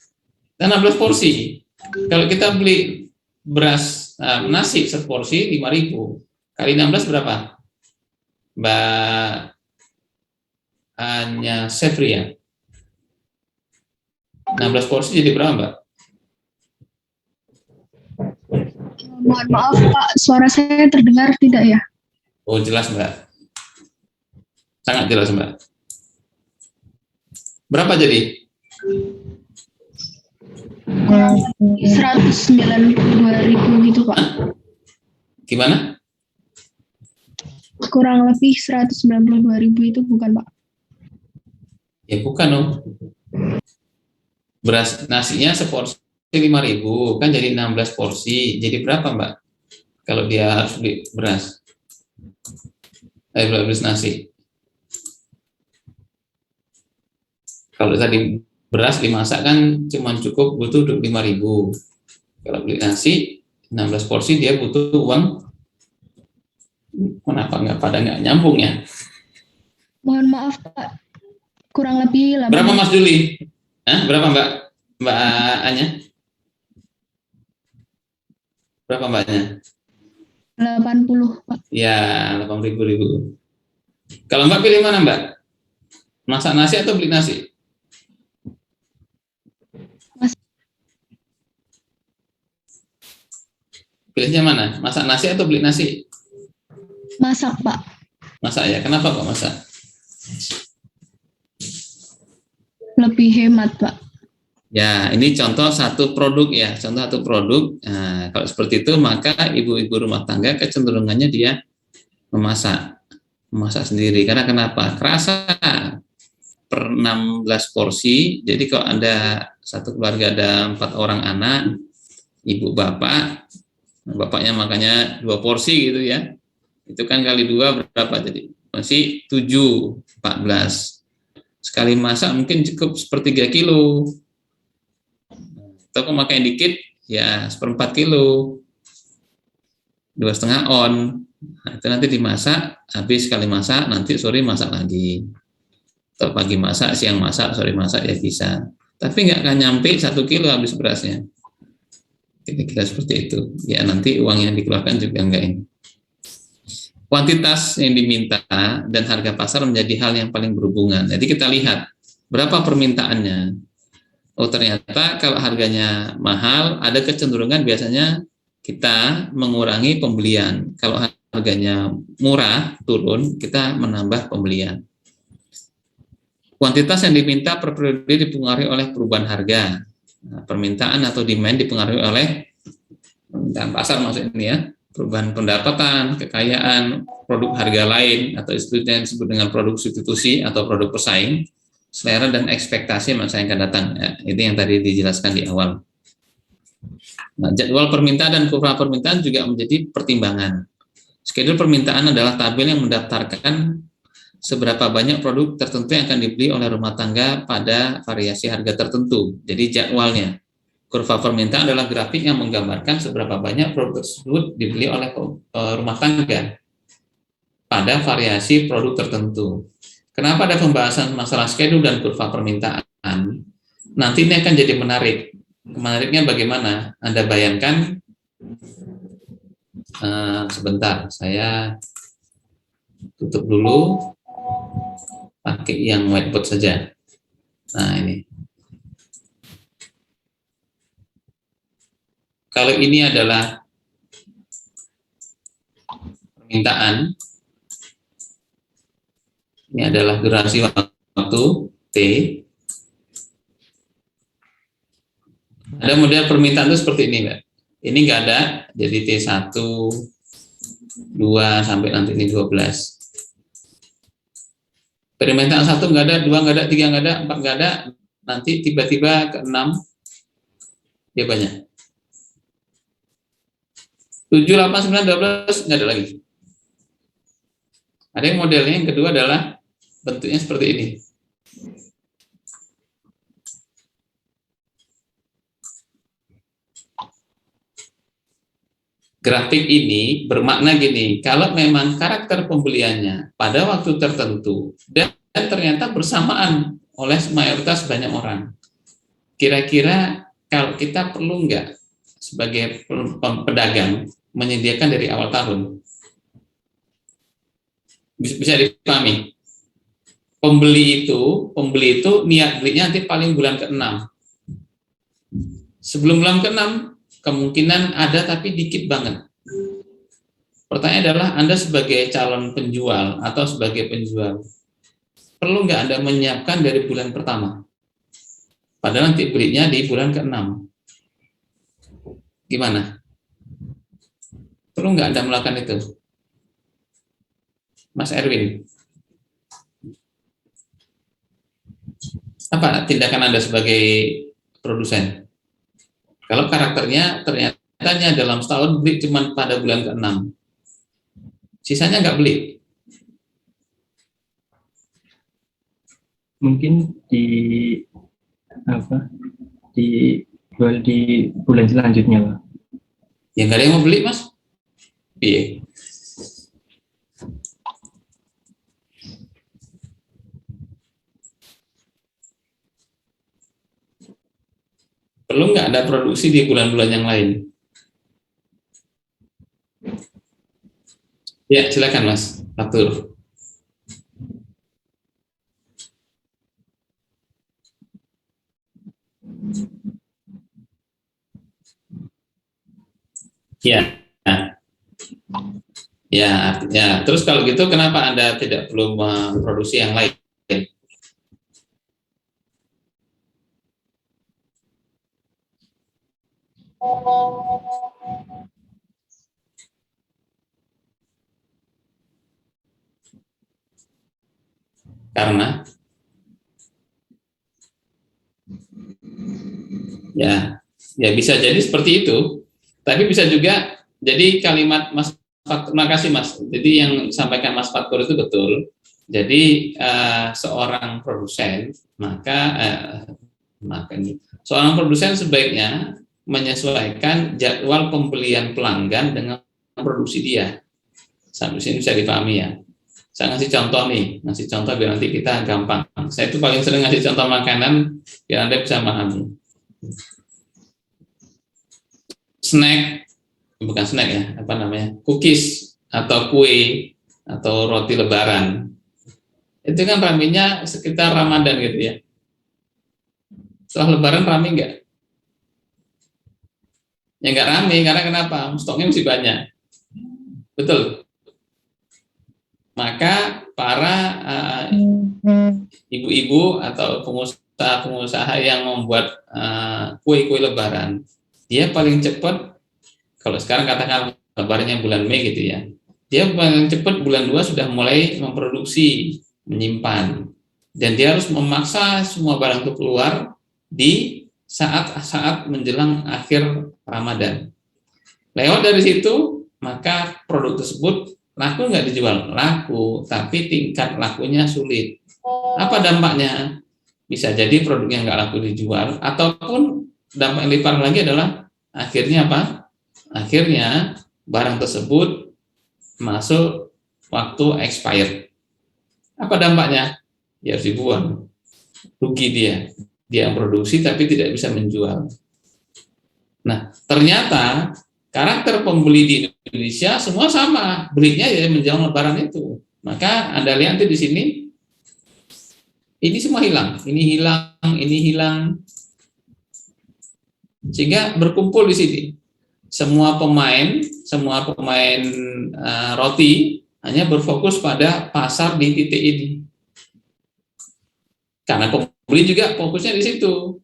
Dan 16 porsi. Kalau kita beli beras nasi seporsi 5.000 kali 16 berapa? Mbak Anya Sefri ya. 16 porsi jadi berapa, Mbak? Mohon maaf Pak, suara saya terdengar tidak ya? Oh jelas Mbak. Sangat jelas Mbak. Berapa jadi? 192.000 gitu Pak. Gimana? Kurang lebih 192.000 itu bukan Pak? Ya bukan dong. Beras nasinya seporsi 5.000 kan jadi 16 porsi. Jadi berapa Mbak? Kalau dia harus beli beras. Beli nasi. Kalau tadi beras dimasak kan cuma cukup butuh 5.000. Kalau beli nasi 16 porsi dia butuh uang. Kenapa nggak nyambung ya? Mohon maaf Pak, kurang lebih 8. Berapa Mas Juli? Berapa Mbak Anya? Berapa Mbaknya? 80 Pak. Ya 80.000. Kalau Mbak pilih mana Mbak? Masak nasi atau beli nasi? Pilihnya mana? Masak nasi atau beli nasi? Masak Pak. Masak ya. Kenapa kok masak? Lebih hemat Pak. Ya, ini contoh satu produk ya. Contoh satu produk. Nah, kalau seperti itu maka ibu-ibu rumah tangga kecenderungannya dia memasak sendiri. Karena kenapa? Kerasa per 16 porsi. Jadi kalau Anda satu keluarga ada 4 orang anak, ibu bapak, bapaknya makanya 2 porsi gitu ya. Itu kan kali 2 berapa jadi? Masih 7, 14. Sekali masak mungkin cukup 1/3 kilo. Atau kalau makan dikit ya 1/4 kilo. 2,5 on. Nah, itu nanti dimasak, habis sekali masak, nanti sore masak lagi. Atau pagi masak, siang masak, sore masak ya bisa. Tapi nggak akan nyampe 1 kilo habis berasnya. Kira-kira seperti itu. Ya nanti uang yang dikeluarkan juga enggak ini. Kuantitas yang diminta dan harga pasar menjadi hal yang paling berhubungan. Jadi kita lihat berapa permintaannya. Oh ternyata kalau harganya mahal, ada kecenderungan biasanya kita mengurangi pembelian. Kalau harganya murah, turun, kita menambah pembelian. Kuantitas yang diminta per periode dipengaruhi oleh perubahan harga. Nah, permintaan atau demand dipengaruhi oleh permintaan pasar maksudnya ini ya. Perubahan pendapatan, kekayaan, produk harga lain, atau istilahnya disebut dengan produk substitusi atau produk pesaing, selera dan ekspektasi masa yang akan datang. Ya, itu yang tadi dijelaskan di awal. Nah, jadwal permintaan dan kurva permintaan juga menjadi pertimbangan. Schedule permintaan adalah tabel yang mendaftarkan seberapa banyak produk tertentu yang akan dibeli oleh rumah tangga pada variasi harga tertentu. Jadi jadwalnya. Kurva permintaan adalah grafik yang menggambarkan seberapa banyak produk tersebut dibeli oleh rumah tangga pada variasi produk tertentu. Kenapa ada pembahasan masalah schedule dan kurva permintaan? Nanti ini akan jadi menarik. Menariknya bagaimana? Anda bayangkan, sebentar, saya tutup dulu, pakai yang whiteboard saja. Nah, ini. Kalau ini adalah permintaan, ini adalah durasi waktu T. Ada model permintaan itu seperti ini, Mbak. Ini nggak ada, jadi T1, 2, sampai nanti ini 12. Permintaan 1 nggak ada, 2 nggak ada, 3 nggak ada, 4 nggak ada, nanti tiba-tiba ke 6, dia banyak. 7, 8, 9, 12, nggak ada lagi. Ada yang modelnya, yang kedua adalah bentuknya seperti ini. Grafik ini bermakna gini, kalau memang karakter pembeliannya pada waktu tertentu dan ternyata bersamaan oleh mayoritas banyak orang, kira-kira kalau kita perlu nggak sebagai pedagang menyediakan dari awal tahun? Bisa dipahami. Pembeli itu niat belinya nanti paling bulan ke-6. Sebelum bulan ke-6 kemungkinan ada tapi dikit banget. Pertanyaan adalah Anda sebagai calon penjual atau sebagai penjual, perlu nggak Anda menyiapkan dari bulan pertama? Padahal nanti belinya di bulan ke-6. Gimana? Perlu nggak Anda melakukan itu? Mas Erwin, apa tindakan Anda sebagai produsen? Kalau karakternya ternyata dalam setahun beli cuma pada bulan ke-6, sisanya nggak beli. Mungkin dijual di bulan selanjutnya, Pak. Ya nggak ada yang mau beli, Mas. Iya. Perlu nggak ada produksi di bulan-bulan yang lain? Ya, silakan Mas Fatur. Ya, ya. Terus kalau gitu, kenapa Anda tidak perlu memproduksi yang lain? Karena ya bisa jadi seperti itu, tapi bisa juga jadi kalimat Mas Fatur, makasih Mas. Jadi yang disampaikan Mas Fatur itu betul. Jadi seorang produsen seorang produsen sebaiknya menyesuaikan jadwal pembelian pelanggan dengan produksi dia. Sampai sini bisa dipahami ya. Saya ngasih contoh nih, biar nanti kita gampang. Saya itu paling sering ngasih contoh makanan biar Anda bisa memahami. Snack, bukan snack ya, apa namanya? Cookies atau kue atau roti lebaran. Itu kan ramenya sekitar Ramadan gitu ya. Setelah lebaran rame nggak? Ya nggak rame, karena kenapa? Stoknya masih banyak. Betul. Maka para ibu-ibu atau pengusaha-pengusaha yang membuat kue-kue lebaran, dia paling cepat, kalau sekarang katakan lebarannya bulan Mei gitu ya, dia paling cepat bulan 2 sudah mulai memproduksi, menyimpan, dan dia harus memaksa semua barang itu keluar di saat menjelang akhir Ramadan. Lewat dari situ, maka produk tersebut laku nggak dijual? Laku, tapi tingkat lakunya sulit. Apa dampaknya? Bisa jadi produknya nggak laku dijual, ataupun dampak yang lebih parah lagi adalah akhirnya apa? Akhirnya barang tersebut masuk waktu expired. Apa dampaknya? Ya harus dibuang. Rugi dia yang produksi tapi tidak bisa menjual. Nah, ternyata karakter pembeli di Indonesia semua sama, belinya ya menjelang Lebaran itu. Maka Anda lihat di sini, ini semua hilang, ini hilang, sehingga berkumpul di sini. Semua pemain roti hanya berfokus pada pasar di titik ini. Karena pembeli juga fokusnya di situ.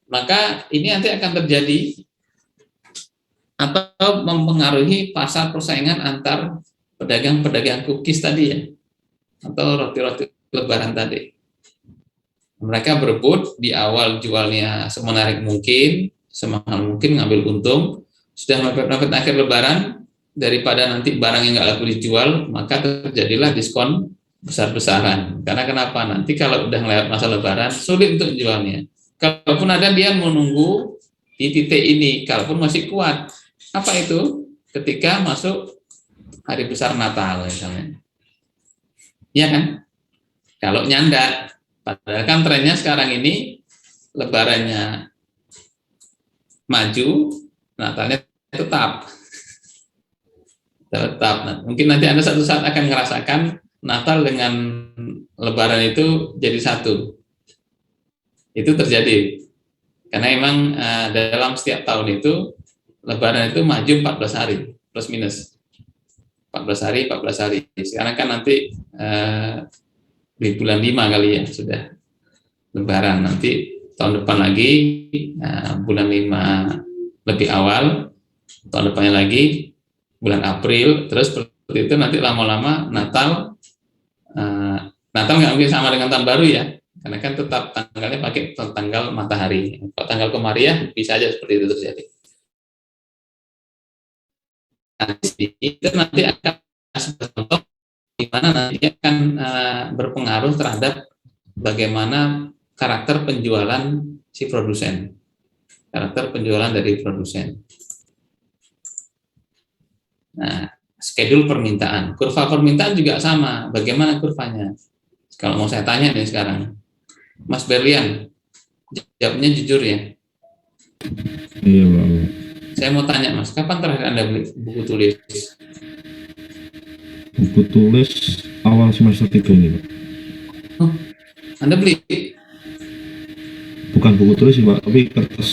Maka ini nanti akan terjadi atau mempengaruhi pasar persaingan antar pedagang-pedagang cookies tadi ya, atau roti-roti Lebaran tadi. Mereka berebut di awal jualnya semenarik mungkin, semahal mungkin ngambil untung. Sudah mepet-mepet akhir Lebaran, daripada nanti barang yang nggak laku dijual, maka terjadilah diskon besar-besaran. Karena kenapa? Nanti kalau udah lewat masa Lebaran, sulit untuk jualnya. Kalaupun ada, dia menunggu di titik ini, kalaupun masih kuat. Apa itu? Ketika masuk hari besar Natal misalnya. Iya kan? Kalau nyanda, padahal kan trennya sekarang ini Lebarannya maju, Natalnya tetap. Nah, mungkin nanti Anda satu saat akan merasakan Natal dengan Lebaran itu jadi satu. Itu terjadi. Karena memang dalam setiap tahun itu Lebaran itu maju 14 hari, plus minus. 14 hari. Sekarang kan nanti di bulan 5 kali ya sudah Lebaran. Nanti tahun depan lagi bulan 5 lebih awal, tahun depannya lagi bulan April, terus seperti itu nanti lama-lama Natal nggak mungkin sama dengan tahun baru ya, karena kan tetap tanggalnya pakai tanggal matahari. Kalau tanggal komariah bisa aja seperti itu terjadi. Nah, itu nanti akan contoh di mana nanti akan berpengaruh terhadap bagaimana karakter penjualan si produsen, karakter penjualan dari produsen. Nah, schedule permintaan, kurva permintaan juga sama. Bagaimana kurvanya? Kalau mau saya tanya nih sekarang, Mas Berlian, jawabnya jujur ya. Iya, Pak. Saya mau tanya Mas, kapan terakhir Anda beli buku tulis? Buku tulis awal semester 3 ini, Pak. Oh, Anda beli? Bukan buku tulis sih, Pak, tapi kertas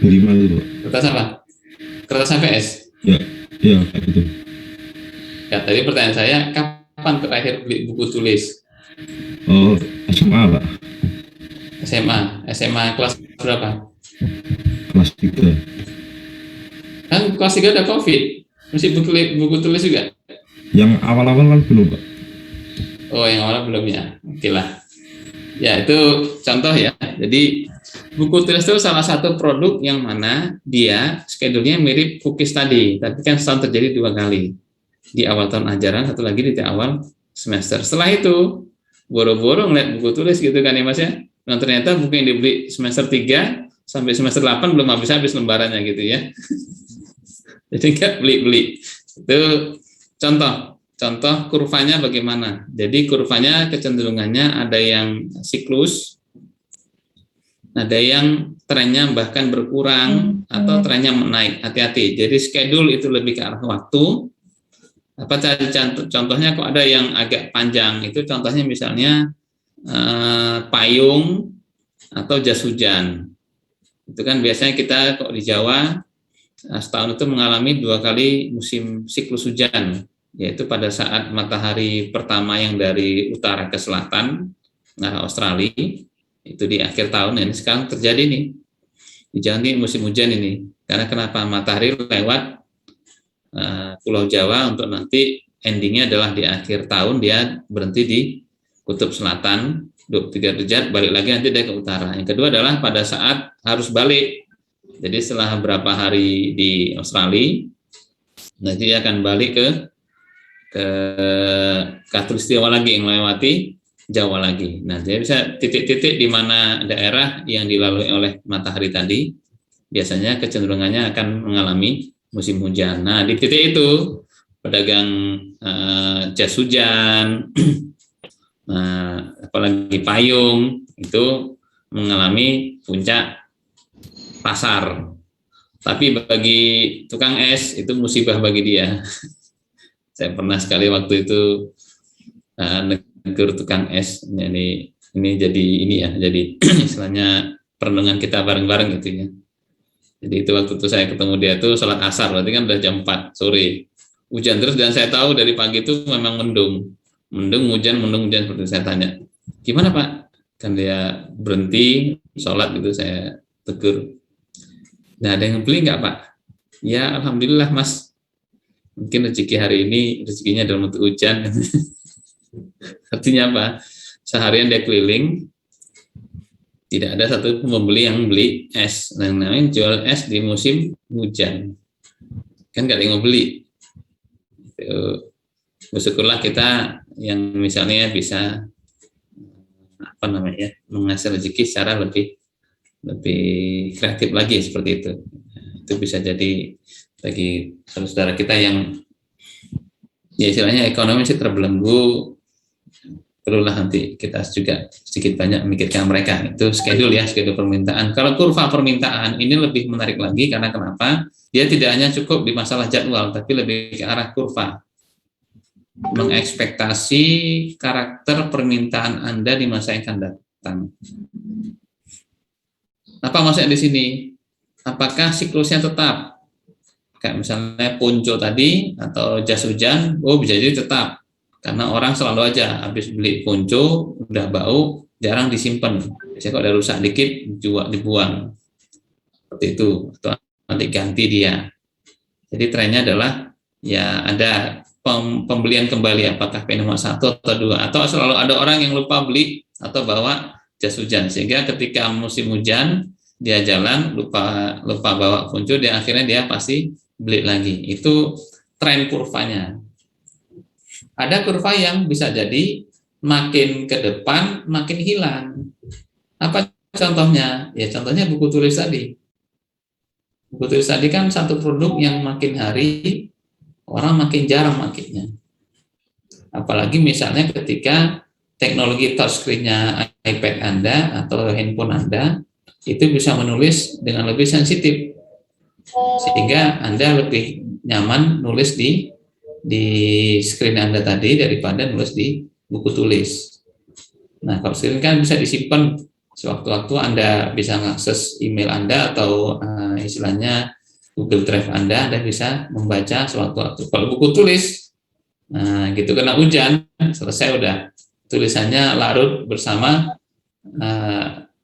B5 itu, Pak. Kertas apa? Kertas HVS? Ya, kayak gitu. Ya, tadi pertanyaan saya, kapan terakhir beli buku tulis? Oh, SMA, Pak. SMA kelas berapa? Kelas 3. Kan kelas 3 ada COVID, mesti buku tulis juga? Yang awal-awal kan belum, Pak. Oh, yang awal belum ya? Oke lah. Ya, itu contoh ya. Jadi, buku tulis itu salah satu produk yang mana dia schedule-nya mirip cookies tadi, tapi kan setahun terjadi 2 kali. Di awal tahun ajaran, satu lagi di awal semester. Setelah itu, boro-boro ngeliat buku tulis gitu kan ya Mas ya. Nah, ternyata buku yang dibeli semester 3 sampai semester 8 belum habis-habis lembarannya gitu ya. Jadi nggak beli-beli. Itu contoh kurvanya bagaimana. Jadi kurvanya kecenderungannya ada yang siklus, ada yang trennya bahkan berkurang atau trennya menaik. Hati-hati. Jadi schedule itu lebih ke arah waktu. Apa tadi contohnya kok ada yang agak panjang? Itu contohnya misalnya payung atau jas hujan. Itu kan biasanya kita kok di Jawa setahun itu mengalami 2 kali musim siklus hujan, yaitu pada saat matahari pertama yang dari utara ke selatan, arah Australia, itu di akhir tahun. Ini sekarang terjadi nih, di Jawa ini musim hujan ini. Karena kenapa? Matahari lewat Pulau Jawa untuk nanti endingnya adalah di akhir tahun dia berhenti di Kutub Selatan, 23 derajat, balik lagi nanti dia ke utara. Yang kedua adalah pada saat harus balik. Jadi setelah beberapa hari di Australia, nanti dia akan balik ke Khatulistiwa lagi, yang melewati Jawa lagi. Nah, dia bisa titik-titik di mana daerah yang dilalui oleh matahari tadi, biasanya kecenderungannya akan mengalami musim hujan. Nah, di titik itu pedagang jas hujan, apalagi payung, itu mengalami puncak pasar. Tapi bagi tukang es itu musibah bagi dia. Saya pernah sekali waktu itu negur tukang es. Jadi ini jadi istilahnya perenungan kita bareng-bareng gitu ya. Jadi itu waktu itu saya ketemu dia tuh sholat asar, berarti kan udah jam 4 sore. Hujan terus, dan saya tahu dari pagi itu memang mendung hujan seperti saya tanya, gimana Pak? Kan dia berhenti sholat gitu, saya tegur. Nah, ada yang beli nggak Pak? Ya alhamdulillah Mas, mungkin rezeki hari ini rezekinya dalam bentuk hujan. Artinya apa? Seharian dia keliling, tidak ada satu pembeli yang beli es. Yang namanya jual es di musim hujan, kan nggak ada yang mau beli. Bersyukurlah kita yang misalnya bisa menghasilkan rezeki secara lebih kreatif lagi seperti itu. Itu bisa jadi bagi saudara kita yang ya istilahnya ekonomi masih terbelenggu, perlulah nanti kita juga sedikit banyak memikirkan mereka. Itu schedule permintaan. Kalau kurva permintaan ini lebih menarik lagi, karena kenapa? Dia tidak hanya cukup di masalah jadwal, tapi lebih ke arah kurva. Mengekspektasi karakter permintaan Anda di masa yang akan datang. Apa maksudnya di sini? Apakah siklusnya tetap? Kayak misalnya ponco tadi atau jas hujan, bisa jadi tetap. Karena orang selalu aja habis beli ponco, udah bau, jarang disimpan. Biasanya kalau ada rusak dikit, dibuang. Seperti itu. Atau nanti ganti dia. Jadi trennya adalah ya ada pembelian kembali, apakah nomor 1 atau 2, atau selalu ada orang yang lupa beli atau bawa jas hujan, sehingga ketika musim hujan dia jalan lupa bawa ponco, dia akhirnya dia pasti beli lagi. Itu tren kurvanya. Ada kurva yang bisa jadi makin ke depan makin hilang. Apa contohnya? Ya contohnya buku tulis tadi. Buku tulis tadi kan satu produk yang makin hari orang makin jarang makainya. Apalagi misalnya ketika teknologi touchscreen-nya iPad Anda atau handphone Anda itu bisa menulis dengan lebih sensitif, sehingga Anda lebih nyaman nulis di screen Anda tadi daripada nulis di buku tulis. Nah, kalau screen kan bisa disimpan sewaktu-waktu, Anda bisa mengakses email Anda atau istilahnya Google Drive Anda bisa membaca sewaktu-waktu. Kalau buku tulis, nah gitu, kena hujan, selesai udah. Tulisannya larut bersama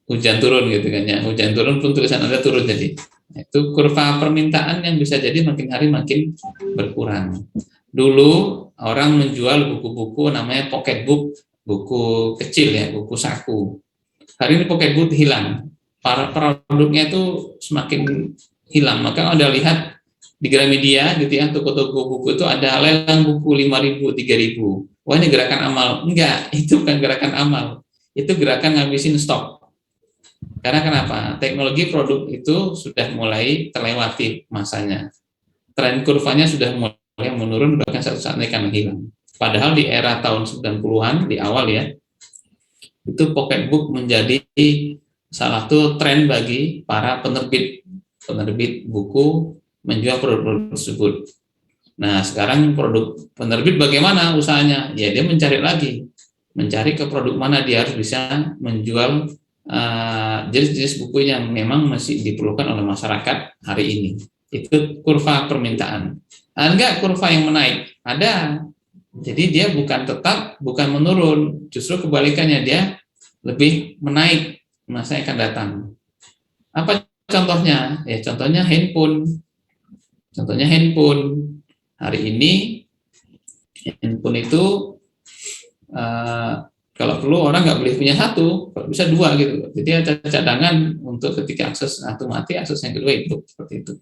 hujan turun gitu kan ya. Hujan turun pun tulisan Anda turun jadi. Itu kurva permintaan yang bisa jadi makin hari makin berkurang. Dulu orang menjual buku-buku namanya pocketbook, buku kecil ya, buku saku. Hari ini pocketbook hilang. Para produknya itu semakin hilang. Maka Anda lihat di Gramedia gitu ya, toko-toko buku itu ada lelang buku 5.000, 3.000. Wah, ini gerakan amal. Enggak, itu bukan gerakan amal. Itu gerakan ngabisin stok. Karena kenapa? Teknologi produk itu sudah mulai terlewati masanya. Tren kurvanya sudah mulai menurun, bahkan satu saat ini akan hilang. Padahal di era tahun 90-an, di awal ya, itu pocketbook menjadi salah satu tren bagi para penerbit buku menjual produk tersebut. Nah, sekarang produk penerbit bagaimana usahanya? Ya, dia mencari ke produk mana dia harus bisa menjual jenis-jenis buku yang memang masih diperlukan oleh masyarakat hari ini. Itu kurva permintaan. Enggak kurva yang menaik, ada. Jadi dia bukan menurun, justru kebalikannya, dia lebih menaik masa yang akan datang. Apa contohnya? Ya contohnya handphone. Hari ini handphone itu Kalau perlu orang nggak boleh punya satu, kalau bisa dua gitu. Jadi ada cadangan untuk ketika akses satu mati, akses yang kedua hidup seperti itu.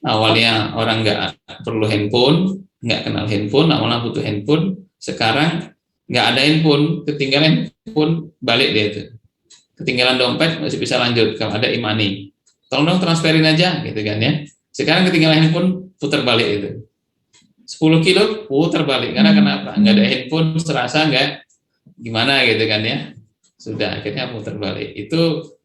Awalnya orang nggak perlu handphone, nggak kenal handphone, awalnya butuh handphone. Sekarang nggak ada handphone, ketinggalan handphone, balik dia itu. Ketinggalan dompet masih bisa lanjut kalau ada e-money. Tolong dong transferin aja, gitu kan ya. Sekarang ketinggalan handphone, putar balik itu. 10 kilo, putar balik. Karena kenapa? Nggak ada handphone, serasa nggak gimana gitu kan ya. Sudah, akhirnya putar balik. Itu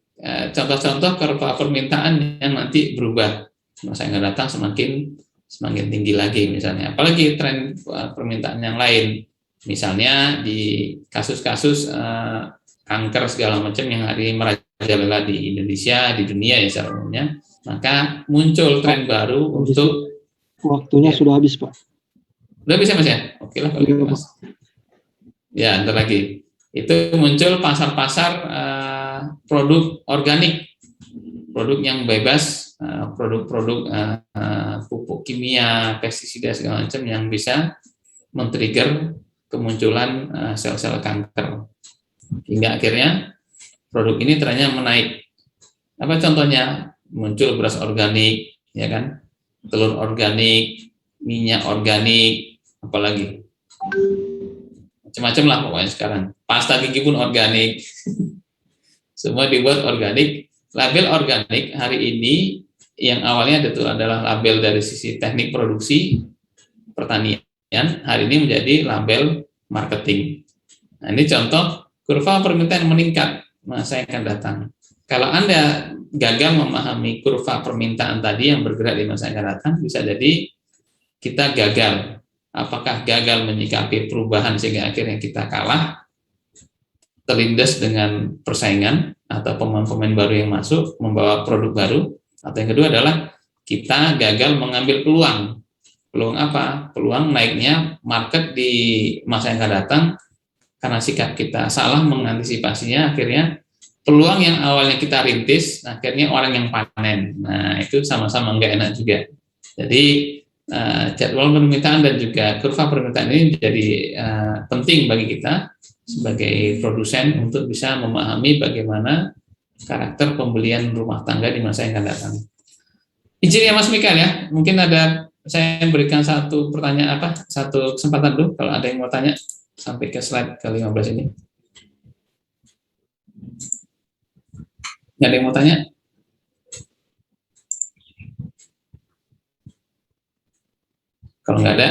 contoh-contoh kurva permintaan yang nanti berubah. Masa yang akan datang semakin tinggi lagi misalnya. Apalagi tren permintaan yang lain. Misalnya di kasus-kasus kanker segala macam yang hari ini merajalela di Indonesia, di dunia ya secara umumnya, maka muncul tren baru untuk waktunya sudah habis, Pak. udah bisa Mas ya? Oke lah kalau gitu Mas. Ya, ntar lagi. Itu muncul pasar-pasar produk organik, produk yang bebas, produk-produk pupuk kimia, pestisida segala macam yang bisa men-trigger kemunculan sel-sel kanker. Hingga akhirnya produk ini trennya menaik. Apa contohnya? Muncul beras organik, ya kan? Telur organik, minyak organik, apalagi macam-macam lah pokoknya sekarang. Pasta gigi pun organik. Semua dibuat organik. Label organik hari ini yang awalnya itu adalah label dari sisi teknik produksi pertanian, hari ini menjadi label marketing. Nah, ini contoh kurva permintaan yang meningkat masa yang akan datang. Kalau Anda gagal memahami kurva permintaan tadi yang bergerak di masa yang akan datang, bisa jadi kita gagal. Apakah gagal menyikapi perubahan sehingga akhirnya kita kalah, terlindas dengan persaingan atau pemain-pemain baru yang masuk membawa produk baru, atau yang kedua adalah kita gagal mengambil peluang. Peluang apa? Peluang naiknya market di masa yang akan datang karena sikap kita salah mengantisipasinya, akhirnya peluang yang awalnya kita rintis akhirnya orang yang panen. Nah, itu sama-sama nggak enak juga. Jadi jadwal permintaan dan juga kurva permintaan ini menjadi penting bagi kita sebagai produsen untuk bisa memahami bagaimana karakter pembelian rumah tangga di masa yang akan datang. Izin ya Mas Mikael ya, mungkin ada saya berikan satu pertanyaan satu kesempatan dulu kalau ada yang mau tanya sampai ke slide ke-15 ini. Nggak ada yang mau tanya? Kalau nggak ada,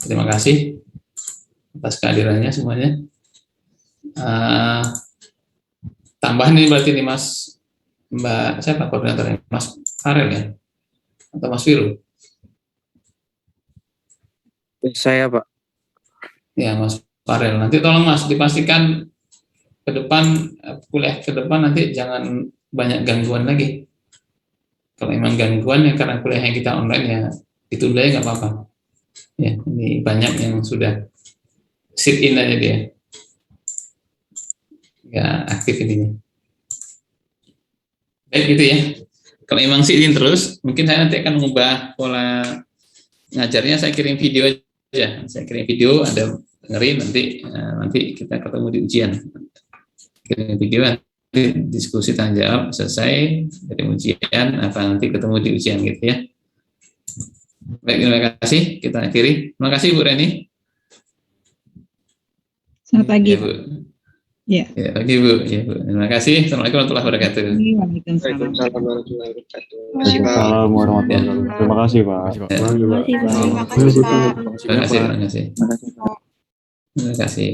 terima kasih atas kehadirannya semuanya. Tambahan ini berarti nih Mbak siapa koordinatornya? Mas Farel ya? Atau Mas Wiru? Saya, Pak. Ya, Mas Farel. Nanti tolong Mas dipastikan ke depan, kuliah ke depan nanti jangan banyak gangguan lagi. Kalau memang gangguan ya karena kuliahnya kita online ya ditunda ya nggak apa-apa. Ya, ini banyak yang sudah sit in aja dia. Nggak aktif ini. Baik gitu ya. Kalau memang sit in terus, mungkin saya nanti akan mengubah pola ngajarnya, saya kirim video aja. Saya kirim video, Anda dengerin nanti kita ketemu di ujian. Kirim video nanti diskusi tanya jawab selesai dari ujian nanti ketemu di ujian gitu ya. Baik, terima kasih. Kita akhiri. Terima kasih Bu Reni. Selamat pagi. Ya, Bu. Ya. Ya, pagi Bu. Ya, Bu. Terima kasih. Assalamualaikum warahmatullahi wabarakatuh. Waalaikumsalam. Waalaikumsalam warahmatullahi wabarakatuh. Terima kasih, Pak. Terima kasih, Pak. Terima kasih. Terima kasih. Terima kasih. Terima kasih.